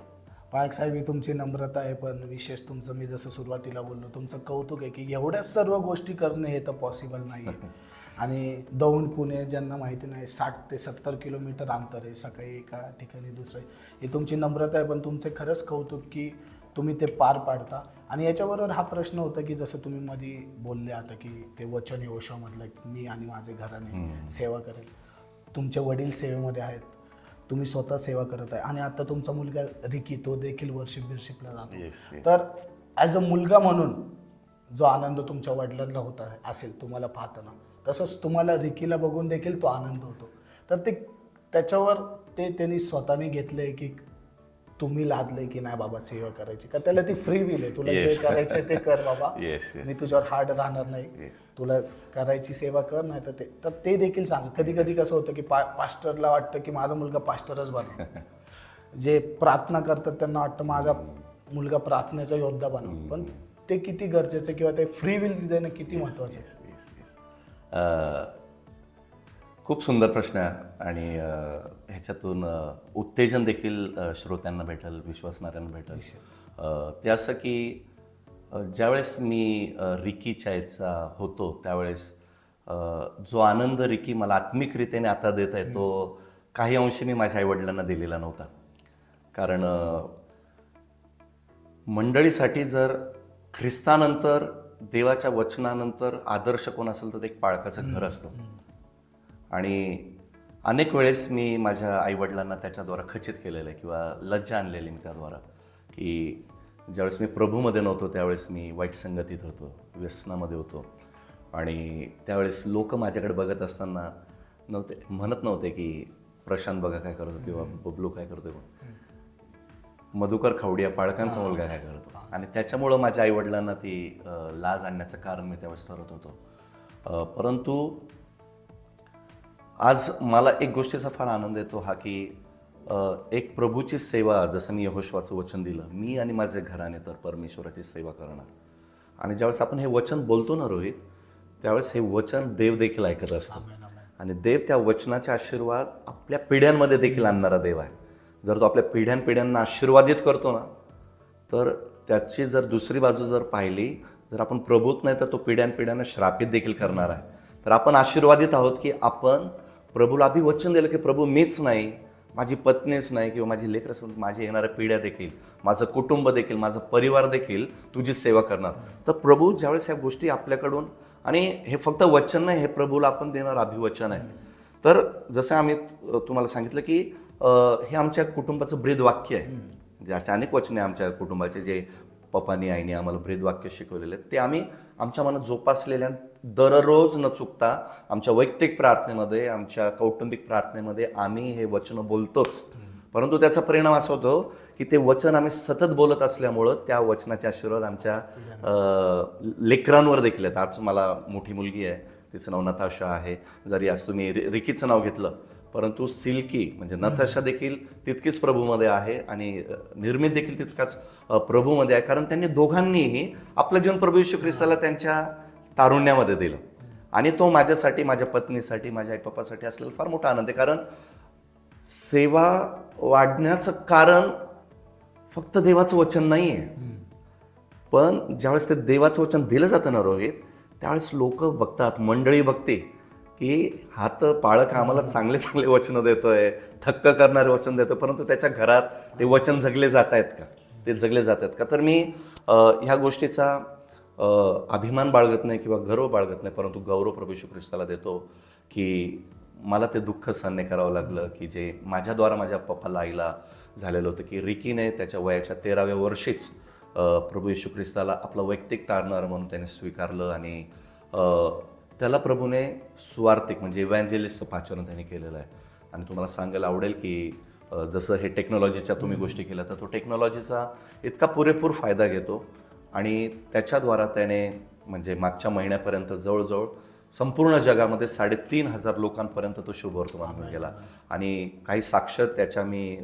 Speaker 1: पाळक साहेब, ही तुमची नम्रता आहे, पण विशेष तुमचं, मी जसं सुरुवातीला बोललो, तुमचं कौतुक आहे की एवढ्याच सर्व गोष्टी करणे हे तर पॉसिबल नाही आहे. आणि दौंड पुणे ज्यांना माहिती नाही 60 ते 70 किलोमीटर अंतर आहे, सकाळी एका ठिकाणी दुसरं. ही तुमची नम्रता आहे, पण तुमचे खरंच कौतुक की तुम्ही ते पार पाडता. आणि याच्याबरोबर हा प्रश्न होता की जसं तुम्ही मध्ये बोलले आता की ते वचन योशामधलं मी आणि माझे घराने सेवा करेल. तुमचे वडील सेवेमध्ये आहेत, तुम्ही स्वतः सेवा करत आहे, आणि आता तुमचा मुलगा रिकी तो देखील वर्शिपला जातो. तर ॲज अ मुलगा म्हणून जो आनंद तुमच्या वडिलांना होता असेल तुम्हाला पाहताना, तसंच तुम्हाला रिकीला बघून देखील तो आनंद होतो. तर ते त्याच्यावर त्यांनी स्वतःने घेतलंय की तुम्ही लादले की नाही बाबा सेवा करायची, का त्याला ती फ्री विल आहे, तुला जे करायचं ते कर बाबा, मी तुझ्यावर हार्ड राहणार नाही, तुला करायची सेवा कर, नाही तर ते देखील सांग. कधी कधी कसं होतं की पास्टरला वाटतं की माझा मुलगा पास्टरच बनव, जे प्रार्थना करतात त्यांना वाटतं माझा मुलगा प्रार्थनेचा योद्धा बनव. पण ते किती गरजेचं किंवा ते फ्री विल देणं किती महत्त्वाचं आहे.
Speaker 2: खूप सुंदर प्रश्न आहे आणि ह्याच्यातून उत्तेजन देखील श्रोत्यांना भेटेल, विश्वासणाऱ्यांना भेटेल. ते असं की ज्यावेळेस मी रिकीच्या याचा होतो त्यावेळेस जो आनंद रिकी मला आत्मिकरित्याने आता देत आहे तो काही अंशी मी माझ्या आईवडिलांना दिलेला नव्हता. कारण मंडळीसाठी जर ख्रिस्तानंतर देवाच्या वचनानंतर आदर्श कोण असेल तर ते एक पाळकाचं घर असतं. आणि अनेक वेळेस मी माझ्या आईवडिलांना त्याच्याद्वारा खचित केलेलं आहे किंवा लज्जा आणलेली मी त्याद्वारा, की ज्यावेळेस मी प्रभूमध्ये नव्हतो त्यावेळेस मी वाईट संगतीत होतो, व्यसनामध्ये होतो. आणि त्यावेळेस लोक माझ्याकडे बघत असताना म्हणत नव्हते की प्रशांत बघा काय करतो किंवा बबलू काय करतोय, मधुकर खवडिया पाळकांचा मुलगा काय करतो. आणि त्याच्यामुळं माझ्या आईवडिलांना ती लाज आणण्याचं कारण मी त्यावेळेस ठरवत होतो. परंतु आज मला एक गोष्टीचा फार आनंद येतो हा की एक प्रभूची सेवा, जसं मी यहोशुवाचं वचन दिलं, मी आणि माझे घराने तर परमेश्वराची सेवा करणार. आणि ज्यावेळेस आपण हे वचन बोलतो ना रोहित, त्यावेळेस हे वचन देव देखील ऐकत असतो. आणि देव त्या वचनाचे आशीर्वाद आपल्या पिढ्यांमध्ये देखील आणणारा देव आहे. जर तो आपल्या पिढ्यांना आशीर्वादित करतो ना, तर त्याची जर दुसरी बाजू जर पाहिली, जर आपण प्रभूत नाही तर तो पिढ्यांना श्रापित देखील करणार आहे. तर आपण आशीर्वादित आहोत की आपण प्रभूला आधी वचन दिलं की प्रभू मीच नाही, माझी पत्नीच नाही किंवा माझी लेकरं असेल, माझी येणाऱ्या पिढ्या देखील, माझं कुटुंब देखील, माझा परिवार देखील तुझी सेवा करणार. तर प्रभू ज्यावेळेस ह्या गोष्टी आपल्याकडून, आणि हे फक्त वचन नाही, हे प्रभूला आपण देणार अभिवचन आहे. तर जसं आम्ही तुम्हाला सांगितलं की हे आमच्या कुटुंबाचं ब्रीदवाक्य आहे. म्हणजे अशा अनेक वचने आमच्या कुटुंबाचे जे पप्पानी आईने आम्हाला ब्रीदवाक्य शिकवलेले आहेत ते आम्ही आमच्या मनात जोपासलेल्या दररोज न चुकता आमच्या वैयक्तिक प्रार्थनेमध्ये, आमच्या कौटुंबिक प्रार्थनेमध्ये आम्ही हे वचन बोलतोच. परंतु त्याचा परिणाम असा होतो की ते वचन आम्ही सतत बोलत असल्यामुळं त्या वचनाचे आशीर्वाद आमच्या लेकरांवर देखील आहेत. आज मला मोठी मुलगी आहे, तिचं नाव नताशा आहे. जरी आज तुम्ही रिकीचं नाव घेतलं, परंतु सिल्की म्हणजे नताशा देखील तितकीच प्रभूमध्ये आहे आणि निर्मित देखील तितकाच प्रभूमध्ये आहे. कारण त्यांनी दोघांनीही आपलं जीवन प्रभू येशू ख्रिस्ताला त्यांच्या तारुण्यामध्ये दिलं. आणि तो माझ्यासाठी, माझ्या पत्नीसाठी, माझ्या आईपप्पासाठी असलेला फार मोठा आनंद आहे. कारण सेवा वाढण्याचं कारण फक्त देवाचं वचन नाही आहे, पण ज्यावेळेस ते देवाचं वचन दिलं जातं ना रोहित, त्यावेळेस लोक बघतात, मंडळी बघते की हा तर पाळक आम्हाला चांगले चांगले वचनं देतोय, थक्क करणारे वचन देतोय, परंतु त्याच्या घरात ते वचन जगले जात आहेत का, ते जगले जात आहेत का. तर मी ह्या गोष्टीचा अभिमान बाळगत नाही किंवा गर्व बाळगत नाही, परंतु गौरव प्रभू येशू ख्रिस्ताला देतो की मला ते दुःख सहन करावं लागलं की जे माझ्याद्वारा माझ्या पप्पाला आईला झालेलं होतं, की रिकीने त्याच्या वयाच्या 13व्या वर्षीच प्रभू येशू ख्रिस्ताला आपलं वैयक्तिक तारणार म्हणून त्याने स्वीकारलं. आणि त्याला प्रभूने सुवार्थिक म्हणजे इव्हँजेलिस्टचं पाचारण त्याने केलेलं आहे. आणि तुम्हाला सांगायला आवडेल की जसं हे टेक्नॉलॉजीच्या तुम्ही गोष्टी केल्या, तर तो टेक्नॉलॉजीचा इतका पुरेपूर फायदा घेतो आणि त्याच्याद्वारा त्याने म्हणजे मागच्या महिन्यापर्यंत जवळजवळ संपूर्ण जगामध्ये 3,500 लोकांपर्यंत तो शुभवर्तमान घेऊन गेला. आणि काही साक्ष त्याच्या मी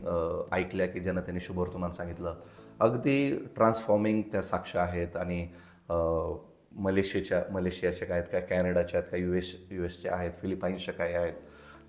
Speaker 2: ऐकल्या की ज्यांना त्यांनी शुभवर्तमान सांगितलं, अगदी ट्रान्सफॉर्मिंग त्या साक्ष आहेत. आणि मलेशियाच्या काय आहेत, काय कॅनडाच्या आहेत, काय US आहेत, फिलिपाईन्सच्या काय आहेत,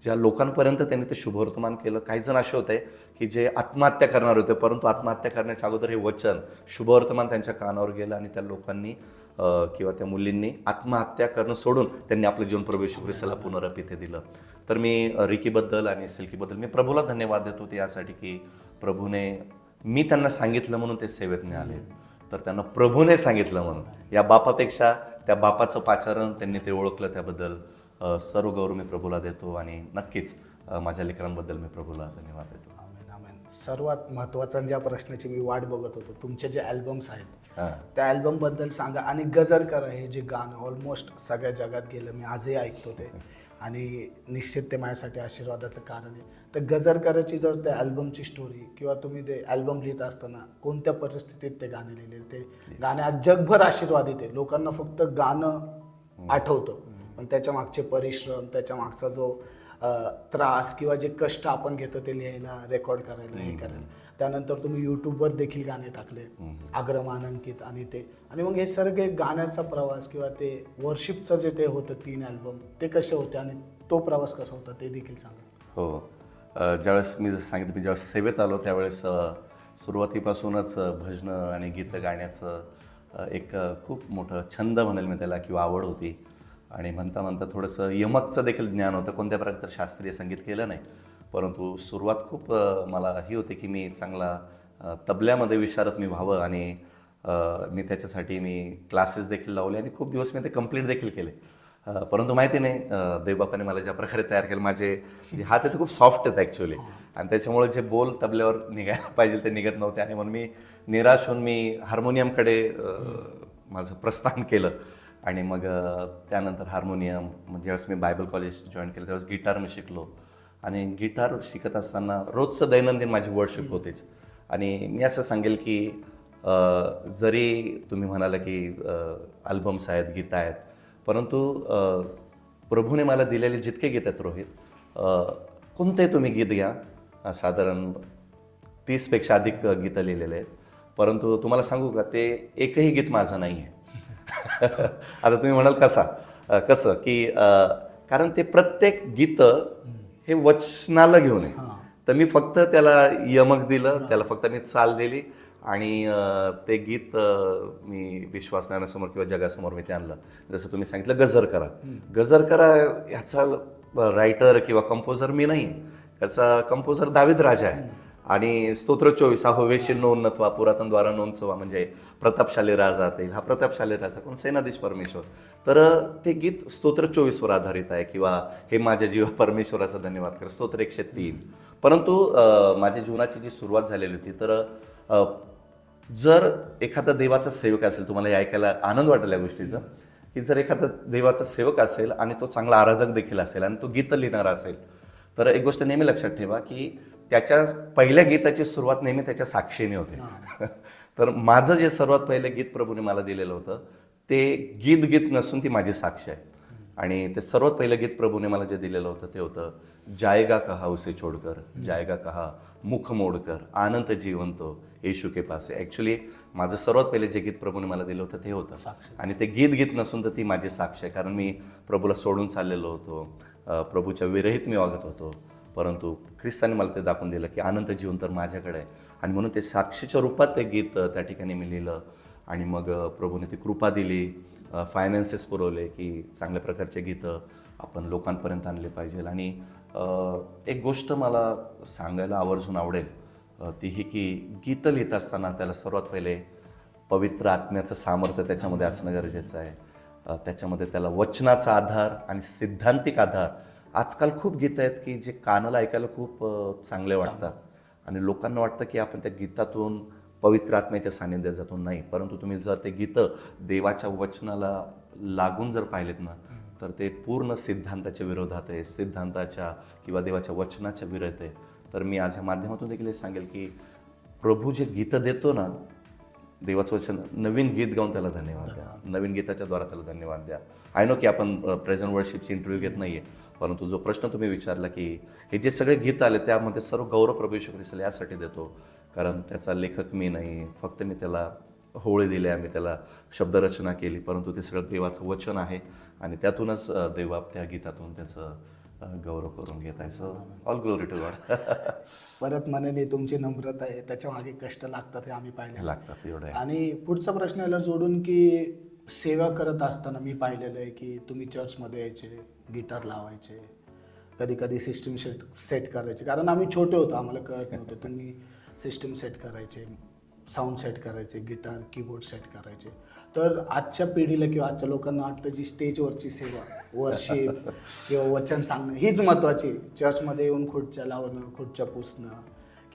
Speaker 2: ज्या लोकांपर्यंत त्यांनी ते शुभवर्तमान केलं. काही जण असे होते की जे आत्महत्या करणार होते, परंतु आत्महत्या करण्याच्या अगोदर हे वचन शुभवर्तमान त्यांच्या कानावर गेलं आणि त्या लोकांनी किंवा त्या मुलींनी आत्महत्या करणं सोडून त्यांनी आपलं जीवन प्रभू येशू ख्रिस्ताला पुनरपित दिलं. तर मी रिकीबद्दल आणि सिल्कीबद्दल मी प्रभूला धन्यवाद देतो ते यासाठी की प्रभूने, मी त्यांना सांगितलं म्हणून ते सेवेत आले, तर त्यांना प्रभूने सांगितलं म्हणून या बापापेक्षा त्या बापाचं पाचारण त्यांनी ते ओळखलं, त्याबद्दल सर्व गौरव मी प्रभूला देतो. आणि नक्कीच माझ्या लेकरांबद्दल मी प्रभूला धन्यवाद देतो.
Speaker 1: आमेन, आमेन. सर्वात महत्त्वाचा ज्या प्रश्नाची मी वाट बघत होतो, तुमचे जे अल्बम्स आहेत
Speaker 2: हां.
Speaker 1: त्या अल्बमबद्दल सांगा. आणि गजर करा हे जे गाणं ऑलमोस्ट सगळ्या जगात गेलं, मी आजही ऐकतो ते, आणि निश्चित ते माझ्यासाठी आशीर्वादाचं कारण आहे. तर गजर करायची जर त्या अल्बमची स्टोरी किंवा तुम्ही ते अल्बम लिहित असताना कोणत्या परिस्थितीत ते गाणे लिहिले, ते गाणे आज जगभर आशीर्वाद येते. लोकांना फक्त गाणं आठवतं, पण त्याच्या मागचे परिश्रम, त्याच्या मागचा जो त्रास किंवा जे कष्ट आपण घेतो ते लिहायला, रेकॉर्ड करायला, हे करायला. त्यानंतर तुम्ही यूट्यूबवर देखील गाणे टाकले, अग्रमानांकित, आणि ते, आणि मग हे सगळे गाण्याचा प्रवास किंवा ते वर्शिपचं जे ते होतं 3 अल्बम, ते कसे होते आणि तो प्रवास कसा होता ते देखील सांगा.
Speaker 2: हो, ज्यावेळेस मी जसं सांगितलं, मी ज्यावेळेस सेवेत आलो त्यावेळेस सुरुवातीपासूनच भजनं आणि गीतं गाण्याचं एक खूप मोठं छंद म्हणेल मी त्याला, किंवा आवड होती. आणि म्हणता म्हणता थोडंसं यमकचं देखील ज्ञान होतं, कोणत्या प्रकारचं शास्त्रीय संगीत केलं नाही, परंतु सुरुवात खूप मला ही होती की मी चांगला तबल्यामध्ये विशारद मी व्हावं. आणि मी त्याच्यासाठी मी क्लासेस देखील लावले आणि खूप दिवस मी ते कंप्लीट देखील केले. परंतु माहिती नाही, देवबापाने मला ज्या प्रकारे तयार केलं, माझे जे हात आहेत ते खूप सॉफ्ट आहेत ॲक्च्युली, आणि त्याच्यामुळे जे बोल तबल्यावर निघायला पाहिजे ते निघत नव्हते. आणि म्हणून मी निराश होऊन मी हार्मोनियमकडे माझं प्रस्थान केलं. आणि मग त्यानंतर हार्मोनियम, म्हणजे ज्यावेळेस मी बायबल कॉलेज जॉईन केलं त्यावेळेस गिटार मी शिकलो. आणि गिटार शिकत असताना रोजचं दैनंदिन माझी वर्शिप होतीच. आणि मी असं सांगेल की जरी तुम्ही म्हणाला की अल्बम्स आहेत, गीतं आहेत, परंतु प्रभूने मला दिलेले जितके गीत आहेत रोहित, कोणतेही तुम्ही गीत घ्या, साधारण 30पेक्षा अधिक गीतं लिहिलेले आहेत, परंतु तुम्हाला सांगू का, ते एकही गीत माझं नाही आहे. आता तुम्ही म्हणाल कसं की कारण ते प्रत्येक गीतं हे वचनाला घेऊन आहे. तर मी फक्त त्याला यमक दिलं, त्याला फक्त मी चाल दिली, आणि ते गीत मी विश्वासनाऱ्यांसमोर किंवा जगासमोर मी ते आणलं. जसं तुम्ही सांगितलं गजर करा ह्याचा रायटर किंवा कंपोजर मी नाही, त्याचा कंपोजर दावीद राजा आहे. आणि स्तोत्र 24 वेशींनो उन्नतवा, पुरातन द्वारा नोंदचवा, म्हणजे प्रतापशाली राजा येईल. हा प्रतापशाली राजा कोण? सेनाधीश परमेश्वर. तर ते गीत स्तोत्र 24वर आधारित आहे, किंवा हे माझ्या जीवा परमेश्वराचा धन्यवाद कर, स्तोत्र 103. परंतु माझ्या जीवनाची जी सुरुवात झालेली होती, तर जर एखादा देवाचा सेवक असेल, तुम्हाला हे ऐकायला आनंद वाटेल या गोष्टीचा, की जर एखादा देवाचा सेवक असेल आणि तो चांगला आराधक देखील असेल आणि तो गीतं लिहिणारा असेल, तर एक गोष्ट नेहमी लक्षात ठेवा की त्याच्या पहिल्या गीताची सुरुवात नेहमी त्याच्या साक्षीने होते. तर माझं जे सर्वात पहिलं गीत प्रभूने मला दिलेलं होतं ते गीत नसून ती माझी साक्ष आहे. आणि ते सर्वात पहिलं गीत प्रभूने मला जे दिलेलं होतं ते होतं जाएगा कहा उसे छोडकर, जाएगा कहा मुख मोडकर, आनंद जीवन तो येशू के पास आहे. ॲक्च्युली माझं सर्वात पहिले जे गीत प्रभूने मला दिलं होतं ते होतं, आणि ते गीत नसून तर ती माझी साक्ष आहे. कारण मी प्रभूला सोडून चाललेलो होतो, प्रभूच्या विरहित मी वागत होतो, परंतु ख्रिस्ताने मला ते दाखवून दिलं की अनंत जीवन तर माझ्याकडे आहे. आणि म्हणून ते साक्षीच्या रूपात ते गीत त्या ठिकाणी मी लिहिलं. आणि मग प्रभूने ती कृपा दिली, फायनान्सेस पुरवले की चांगल्या प्रकारचे गीतं आपण लोकांपर्यंत आणले पाहिजे. आणि एक गोष्ट मला सांगायला आवर्जून आवडेल, ती ही की गीतं लिहित असताना त्याला सर्वात पहिले पवित्र आत्म्याचं सामर्थ्य त्याच्यामध्ये असणं गरजेचं आहे. त्याच्यामध्ये त्याला वचनाचा आधार आणि सिद्धांतिक आधार. आजकाल खूप गीतं आहेत की जे कानाला ऐकायला खूप चांगले वाटतात आणि लोकांना वाटतं की आपण त्या गीतातून पवित्र आत्म्याच्या सानिध्यात जातो. नाही, परंतु तुम्ही जर ते गीतं देवाच्या वचनाला लागून जर पाहिलेत ना, तर ते पूर्ण सिद्धांताच्या विरोधात आहे, सिद्धांताच्या किंवा देवाच्या वचनाच्या विरोधात आहे. तर मी आज ह्या माध्यमातून देखील हे सांगेल की प्रभू जे गीतं देतो ना, देवाचं वचन, नवीन गीत गाऊन त्याला धन्यवाद द्या, नवीन गीताच्या द्वारा त्याला धन्यवाद द्या. आय नो की आपण प्रेझेंट वर्शिपची इंटरव्ह्यू घेत नाही आहे, परंतु जो प्रश्न तुम्ही विचारला की हे जे सगळे गीत आले त्यामध्ये सर्व गौरव प्रभू येशू ख्रिस्ताला यासाठी देतो कारण त्याचा लेखक मी नाही, फक्त मी त्याला होळी दिल्या, मी त्याला शब्दरचना केली, परंतु ते सगळं देवाचं वचन आहे आणि त्यातूनच देवबाप त्या गीतातून त्याचं गौरव करून घेत आहे. So all glory to God.
Speaker 1: परत म्हणाली तुमची नम्रता आहे, त्याच्या मागे कष्ट लागतात हे आम्ही पाहिले
Speaker 2: लागतात एवढं आहे.
Speaker 1: आणि पुढचा प्रश्न याला जोडून की सेवा करत असताना मी पाहिलेलं आहे की तुम्ही चर्चमध्ये यायचे, गिटार लावायचे, कधी कधी सिस्टीम सेट करायचे, कारण आम्ही छोटे होतो, आम्हाला कळत नव्हतं. तुम्ही सिस्टीम सेट करायचे, साऊंड सेट करायचे, गिटार कीबोर्ड सेट करायचे. तर आजच्या पिढीला किंवा आजच्या लोकांना वाटतं जी स्टेजवरची सेवा, वर्शिप किंवा वचन सांगणं हीच महत्त्वाची. चर्चमध्ये येऊन खुर्च्या लावणं, खुर्च्या पुसणं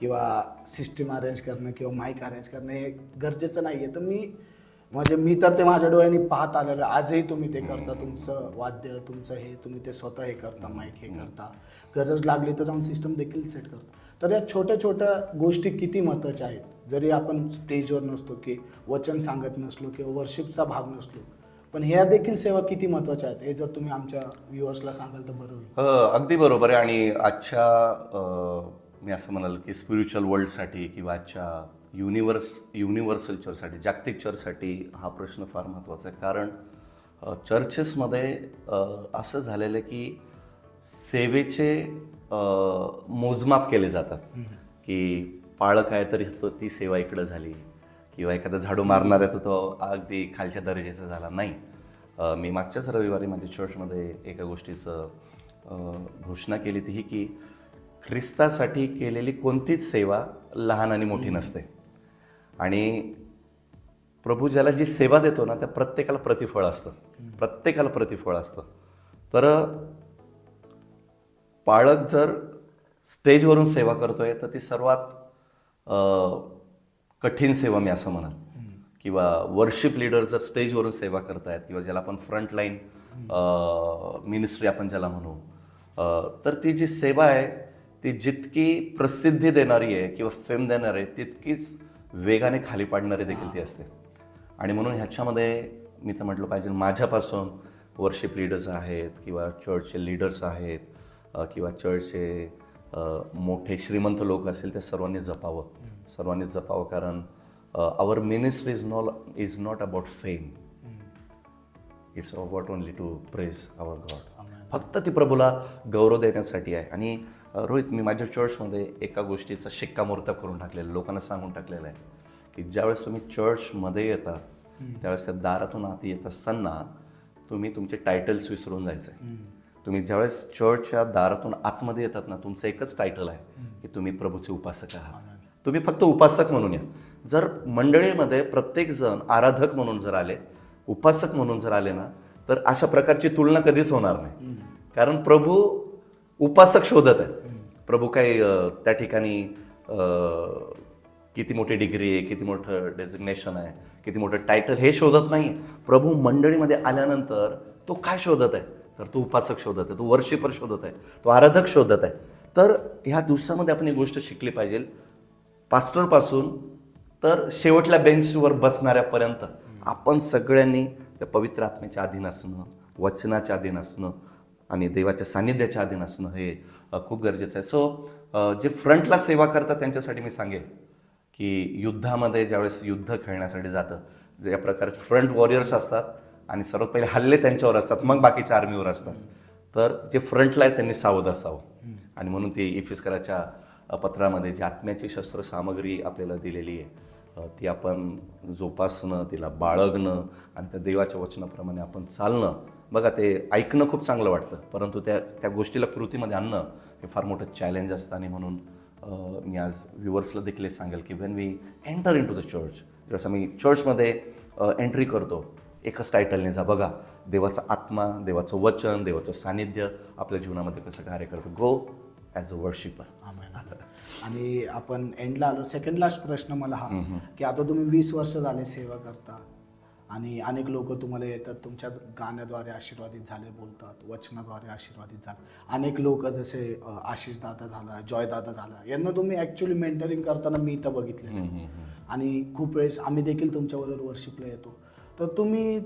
Speaker 1: किंवा सिस्टीम अरेंज करणं किंवा माईक अरेंज करणं हे गरजेचं नाही आहे. तर मी तर ते माझ्या डोळ्यांनी पाहत आलेलं. आजही तुम्ही ते करता, तुमचं वाद्य, तुमचं हे, तुम्ही ते स्वतः हे करता, माईक हे करता, गरज लागली तर जाऊन सिस्टम देखील सेट करता. तर या छोट्या छोट्या गोष्टी किती महत्त्वाच्या आहेत. जरी आपण स्टेजवर नसतो की वचन सांगत नसलो किंवा वर्शिपचा भाग नसलो, पण ह्या देखील सेवा किती महत्त्वाच्या आहेत हे जर तुम्ही आमच्या व्ह्युअर्सला सांगाल तर बरं होईल.
Speaker 2: अगदी बरोबर आहे. आणि आजच्या मी असं म्हणाल की स्पिरिच्युअल वर्ल्डसाठी किंवा आजच्या युनिव्हर्सल चर्चसाठी, जागतिक चर्चसाठी हा प्रश्न फार महत्त्वाचा आहे. कारण चर्चेसमध्ये असं झालेलं आहे की सेवेचे मोजमाप केले जातात की पाळक आहे तर ती सेवा इकडं झाली, किंवा एखादा झाडू मारणार आहे तर तो अगदी खालच्या दर्जाचा झाला नाही. मी मागच्याच रविवारी माझ्या चर्चमध्ये एका गोष्टीचं घोषणा केली ती ही की ख्रिस्तासाठी केलेली कोणतीच सेवा लहान आणि मोठी नसते. आणि प्रभू ज्याला जी सेवा देतो ना त्या प्रत्येकाला प्रतिफळ असतं, प्रत्येकाला प्रतिफळ असतं. तर पाळक जर स्टेजवरून सेवा करतोय तर ती सर्वात कठीण सेवा मी असं म्हणाल. किंवा वर्शिप लीडर जर स्टेजवरून सेवा करतायत किंवा ज्याला आपण फ्रंटलाईन मिनिस्ट्री आपण ज्याला म्हणू, तर ती जी सेवा आहे ती जितकी प्रसिद्धी देणारी आहे किंवा फेम देणारी आहे तितकीच वेगाने खाली पाडणारी देखील ती असते. आणि म्हणून ह्याच्यामध्ये मी तर म्हटलं पाहिजे माझ्यापासून वर्शिप लीडर्स आहेत किंवा चर्चचे लीडर्स आहेत किंवा चर्चचे मोठे श्रीमंत लोक असतील ते सर्वांनी जपावं. कारण our ministry is not about fame, it's about only to praise our God. फक्त ती प्रभूला गौरव देण्यासाठी आहे. आणि रोहित, मी माझ्या चर्चमध्ये एका गोष्टीचा शिक्कामोर्तब करून टाकलेला, लोकांना सांगून टाकलेलं आहे की ज्यावेळेस तुम्ही चर्चमध्ये येता त्यावेळेस त्या दारातून आत येत असताना तुम्ही तुमचे टायटल्स विसरून जायचं आहे. तुम्ही ज्यावेळेस चर्चच्या दारातून आतमध्ये येतात ना, तुमचं एकच टायटल आहे की तुम्ही प्रभूचे उपासक आहात. तुम्ही फक्त उपासक म्हणून या. जर मंडळीमध्ये प्रत्येकजण आराधक म्हणून जर आले, उपासक म्हणून जर आले ना, तर अशा प्रकारची तुलना कधीच होणार नाही. कारण प्रभू उपासक शोधत आहे. प्रभू काही त्या ठिकाणी किती मोठी डिग्री आहे, किती मोठं डेझिग्नेशन आहे, किती मोठं टायटल हे शोधत नाही. प्रभू मंडळीमध्ये आल्यानंतर तो काय शोधत आहे, तर तो उपासक शोधत आहे, तो वर्शिपर शोधत आहे, तो आराधक शोधत आहे. तर ह्या दिवसामध्ये आपण एक गोष्ट शिकली पाहिजे, पास्टरपासून तर शेवटल्या बेंचवर बसणाऱ्यापर्यंत आपण सगळ्यांनी त्या पवित्र आत्म्याच्या अधीन असणं, वचनाच्या अधीन असणं आणि देवाच्या सान्निध्याच्या अधीन असणं हे खूप गरजेचं आहे. सो जे फ्रंटला सेवा करतात त्यांच्यासाठी मी सांगेल की युद्धामध्ये ज्यावेळेस युद्ध खेळण्यासाठी जातं, ज्या प्रकारचे फ्रंट वॉरियर्स असतात आणि सर्वात पहिले हल्ले त्यांच्यावर असतात, मग बाकीच्या आर्मीवर असतात. तर जे फ्रंटला आहे त्यांनी सावध असावं. आणि म्हणून ती इफिस्कराच्या पत्रामध्ये जी आत्म्याची शस्त्र सामग्री आपल्याला दिलेली आहे ती आपण जोपासणं, तिला बाळगणं आणि त्या देवाच्या वचनाप्रमाणे आपण चालणं. बघा, ते ऐकणं खूप चांगलं वाटतं, परंतु त्या गोष्टीला कृतीमध्ये आणणं हे फार मोठं चॅलेंज असतं. आणि म्हणून मी आज व्ह्युअर्सला देखील सांगेल की when we enter into the church, जसं मी चर्चमध्ये एंट्री करतो एकच टायटलने जा. बघा, देवाचा आत्मा, देवाचं वचन, देवाचं सानिध्य आपल्या जीवनामध्ये कसं कार्य करतं. गो ॲज अ वर्शिपर.
Speaker 1: आणि आपण एंडला आलो. सेकंड लास्ट प्रश्न मला हा की आता तुम्ही 20 वर्ष झाले सेवा करता आणि अनेक लोक तुम्हाला येतात, तुमच्या गाण्याद्वारे आशीर्वादित झाले, बोलतात, वचनाद्वारे आशीर्वादित झाले. अनेक लोक जसे आशिष दादा झाला, जॉय दादा झाला, यांना तुम्ही ॲक्च्युली मेंटरिंग करताना मी तर बघितलं. आणि खूप वेळेस आम्ही देखील तुमच्याबरोबर वर्शिपला येतो. तर तुम्ही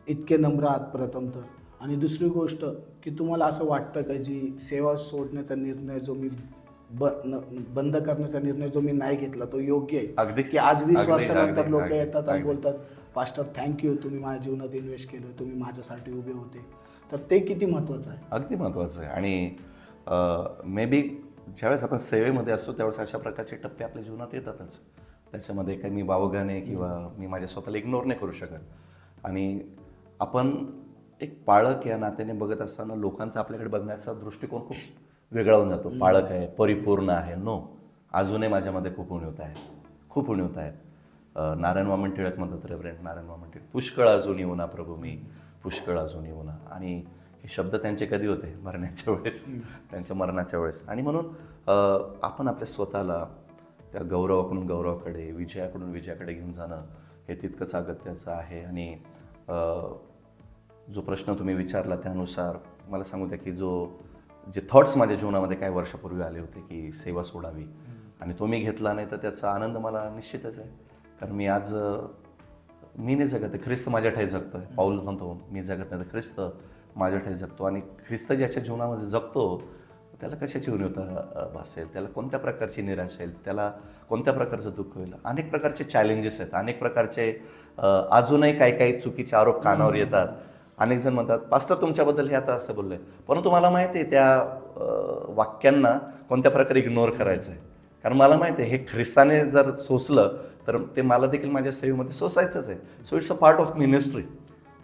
Speaker 1: इतके नम्र आहात प्रथम तर, आणि दुसरी गोष्ट की तुम्हाला असं वाटतं का जी सेवा सोडण्याचा निर्णय जो मी बंद करण्याचा निर्णय जो मी नाही घेतला तो योग्य आहे.
Speaker 2: अगदी.
Speaker 1: की आज 20 वर्षानंतर लोक येतात आणि बोलतात, पास्टर थँक्यू, तुम्ही माझ्या जीवनात इन्व्हेस्ट केलं, तुम्ही माझ्यासाठी उभे होते. तर ते किती महत्त्वाचं आहे.
Speaker 2: अगदी महत्त्वाचं आहे. आणि मे बी ज्यावेळेस आपण सेवेमध्ये असतो त्यावेळेस अशा प्रकारचे टप्पे आपल्या जीवनात येतातच. त्याच्यामध्ये काही मी वावगाने किंवा मी माझ्या स्वतःला इग्नोर नाही करू शकत. आणि आपण एक पाळक या नात्याने बघत असताना लोकांचा आपल्याकडे बघण्याचा दृष्टिकोन खूप वेगळा होऊन जातो. पाळक आहे, परिपूर्ण आहे. नो, अजूनही माझ्यामध्ये खूप उणीवता आहेत, खूप उणीवता आहेत. नारायण वामन टिळक म्हणतात, रेव्हरंड नारायण वामन टिळक, पुष्कळ अजून येऊ ना प्रभू मी, पुष्कळ अजून येऊ ना. आणि हे शब्द त्यांचे कधी होते? मरण्याच्या वेळेस, त्यांच्या मरणाच्या वेळेस. आणि म्हणून आपण आपल्या स्वतःला त्या गौरवाकडून गौरवाकडे, विजयाकडून विजयाकडे घेऊन जाणं हे तितकंच अगत्याचं आहे. आणि जो प्रश्न तुम्ही विचारला त्यानुसार मला सांगू द्या की जे थॉट्स माझ्या जीवनामध्ये काही वर्षापूर्वी आले होते की सेवा सोडावी, आणि तो मी घेतला नाही, तर त्याचा आनंद मला निश्चितच आहे. कारण मी आज मी नाही जगत आहे, ख्रिस्त माझ्या ठाई जगतो आहे. पाऊल म्हणतो मी जगत नाही तर ख्रिस्त माझ्या ठाई जगतो. आणि ख्रिस्त ज्याच्या जीवनामध्ये जगतो त्याला कशाची उणीवता भासेल, त्याला कोणत्या प्रकारची निराशा येईल, त्याला कोणत्या प्रकारचं दुःख होईल. अनेक प्रकारचे चॅलेंजेस आहेत, अनेक प्रकारचे अजूनही काही काही चुकीचे आरोप कानावर येतात. अनेक जण म्हणतात पास्टर तुमच्याबद्दल हे आता असं बोललंय, परंतु मला माहिती आहे त्या वाक्यांना कोणत्या प्रकारे इग्नोर करायचं आहे. कारण मला माहिती आहे हे ख्रिस्ताने जर सोसलं तर ते मला देखील माझ्या सेवेमध्ये सोसायचंच आहे. So it's a part of ministry.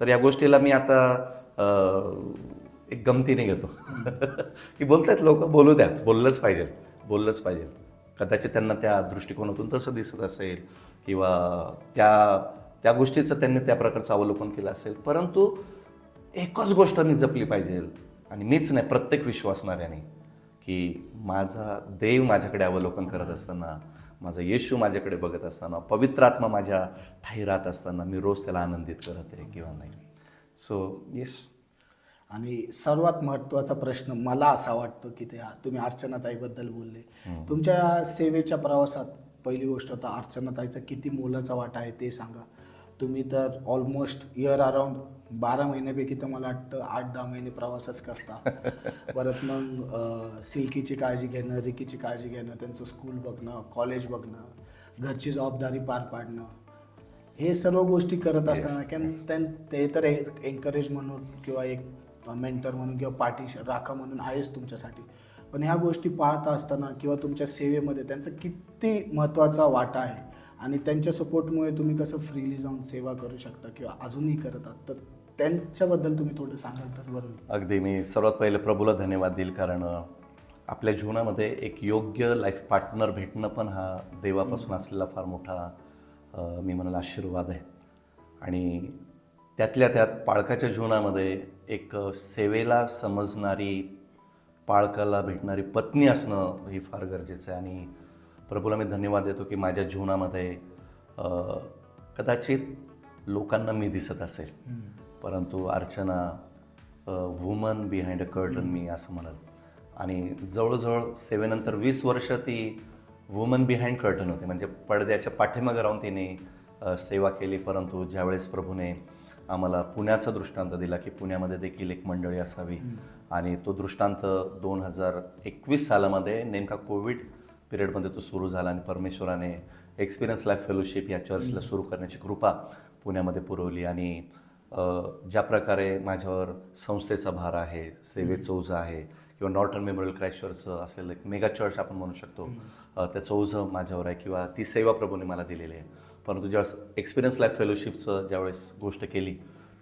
Speaker 2: तर या गोष्टीला मी आता एक गमतीने घेतो की बोलतायत लोक, बोलू द्याच, बोललंच पाहिजे. कदाचित त्यांना त्या दृष्टिकोनातून तसं दिसत असेल किंवा त्या गोष्टीचं त्यांनी त्या प्रकारचं अवलोकन केलं असेल, परंतु एकच गोष्ट मी जपली पाहिजे, आणि मीच नाही, प्रत्येक विश्वासणाऱ्याने, की माझा देव माझ्याकडे अवलोकन करत असताना, माझा येशू माझ्याकडे बघत असताना, पवित्र आत्मा माझ्या ठाई राहत असताना मी रोज त्याला आनंदित करत आहे किंवा नाही. So yes.
Speaker 1: आणि सर्वात महत्त्वाचा प्रश्न मला असा वाटतो की तुम्ही अर्चनाताईबद्दल बोलले. तुमच्या सेवेच्या प्रवासात पहिली गोष्ट तर अर्चनाताईचा किती मोलाचा वाटा आहे ते सांगा. तुम्ही तर ऑलमोस्ट इयर अराउंड 12 महिन्यापैकी तर मला वाटतं 8-10 महिने प्रवासच करता. परत मग सिल्कीची काळजी घेणं, रिकीची काळजी घेणं, त्यांचं स्कूल बघणं, कॉलेज बघणं, घरची जबाबदारी पार पाडणं, हे सर्व गोष्टी करत असताना ते तर एन्करेज म्हणून किंवा एक मेंटर म्हणून किंवा पाठीशी राखा म्हणून आहेच तुमच्यासाठी. पण ह्या गोष्टी पाहत असताना किंवा तुमच्या सेवेमध्ये त्यांचा किती महत्त्वाचा वाटा आहे, आणि त्यांच्या सपोर्टमुळे तुम्ही कसं फ्रीली जाऊन सेवा करू शकता किंवा अजूनही करत आहात, तर त्यांच्याबद्दल तुम्ही थोडं सांगाल तर बरं.
Speaker 2: अगदी मी सर्वात पहिले प्रभूला धन्यवाद देईल, कारण आपल्या जीवनामध्ये एक योग्य लाईफ पार्टनर भेटणं पण हा देवापासून असलेला फार मोठा मी म्हणाल आशीर्वाद आहे. आणि त्यातल्या त्यात पाळकाच्या जीवनामध्ये एक सेवेला समजणारी, पाळकाला भेटणारी पत्नी असणं ही फार गरजेचं आहे. आणि प्रभूला मी धन्यवाद देतो की माझ्या जीवनामध्ये कदाचित लोकांना मी दिसत असेल, परंतु Archana woman behind a curtain मी असं म्हणाल. आणि जवळजवळ सेवेनंतर 20 वर्ष ती वुमन बिहाइंड कर्टन होते, म्हणजे पडद्याच्या पाठीमागे राहून तिने सेवा केली. परंतु ज्यावेळेस प्रभूने आम्हाला पुण्याचा दृष्टांत दिला की पुण्यामध्ये देखील एक मंडळी असावी, आणि तो दृष्टांत 2021 सालामध्ये नेमका कोविड पिरियडमध्ये तो सुरू झाला, आणि परमेश्वराने एक्सपिरियन्स लाईफ फेलोशिप या चर्चला सुरू करण्याची कृपा पुण्यामध्ये पुरवली. आणि ज्या प्रकारे माझ्यावर संस्थेचा भार आहे, सेवेचं ओझं आहे, किंवा नॉर्टन मेमोरियल क्राइस्ट चर्चचं असेल एक मेगा चर्च आपण म्हणू शकतो, त्याचं ओझं माझ्यावर आहे, किंवा ती सेवा प्रभूने मला दिलेली आहे. परंतु ज्यावेळेस एक्सपिरियन्स लाईफ फेलोशिपचं ज्यावेळेस गोष्ट केली,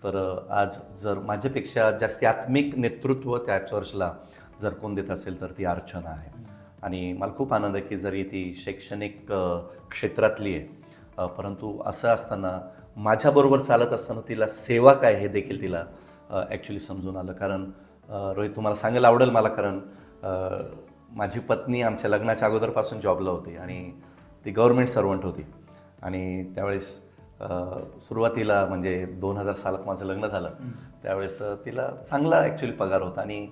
Speaker 2: तर आज जर माझ्यापेक्षा जास्ती आत्मिक नेतृत्व त्या चर्चला जर कोण देत असेल तर ती अर्चना आहे. आणि मला खूप आनंद आहे की जरी ती शैक्षणिक क्षेत्रातली आहे, परंतु असं असताना माझ्याबरोबर चालत असताना तिला सेवा काय हे देखील तिला ॲक्च्युली समजून आलं. कारण रोहित, तुम्हाला सांगायला आवडेल मला, कारण माझी पत्नी आमच्या लग्नाच्या अगोदरपासून जॉबला होती आणि ती गव्हर्नमेंट सर्वंट होती. आणि त्यावेळेस सुरुवातीला म्हणजे 2000 सालात माझं लग्न झालं, त्यावेळेस तिला चांगला ॲक्च्युली पगार होता. आणि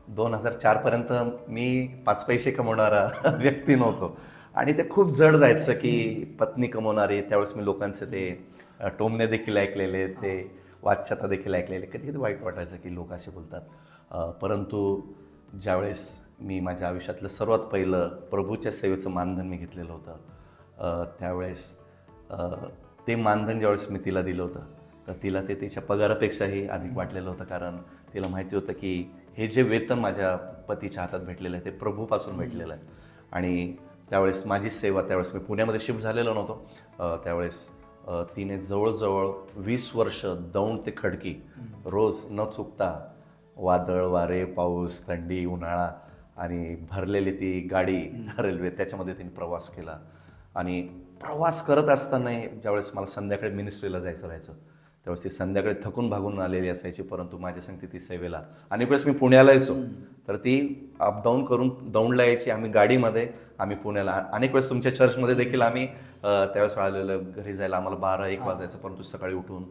Speaker 2: 2004पर्यंत मी 5 पैसे कमवणारा व्यक्ती नव्हतो, आणि ते खूप जड जायचं की पत्नी कमवणारी. त्यावेळेस मी लोकांचे ते टोमणे देखील ऐकलेले, ते वाच्यता देखील ऐकलेले, कधी कधी वाईट वाटायचं की लोक असे बोलतात. परंतु ज्यावेळेस मी माझ्या आयुष्यातलं सर्वात पहिलं प्रभूच्या सेवेचं मानधन मी घेतलेलं होतं, त्यावेळेस ते मानधन ज्यावेळेस मी तिला दिलं होतं, तर तिला ते तिच्या पगारापेक्षाही अधिक वाटलेलं होतं. कारण तिला माहिती होतं की हे जे वेतन माझ्या पतीच्या हातात भेटलेलं आहे ते प्रभूपासून भेटलेलं आहे. आणि त्यावेळेस माझी सेवा, त्यावेळेस मी पुण्यामध्ये शिफ्ट झालेलो नव्हतो, त्यावेळेस तिने जवळजवळ 20 वर्ष दौंड ते खडकी रोज न चुकता वादळ वारे पाऊस थंडी उन्हाळा आणि भरलेली ती गाडी रेल्वे त्याच्यामध्ये तिने प्रवास केला. आणि प्रवास करत असताना ज्यावेळेस मला संध्याकाळी मिनिस्ट्रीला जायचं राहायचं त्यावेळेस ती संध्याकाळी थकून भागून आलेली असायची, परंतु माझ्या सांगते ती सेवेला. अनेक वेळेस मी पुण्याला यायचो तर ती अपडाऊन करून दौंडला यायची, आम्ही गाडीमध्ये आम्ही पुण्याला. अनेक वेळेस तुमच्या चर्चमध्ये देखील आम्ही त्यावेळेस आलेलं घरी जायला आम्हाला 12-1 वाजायचं, परंतु सकाळी उठून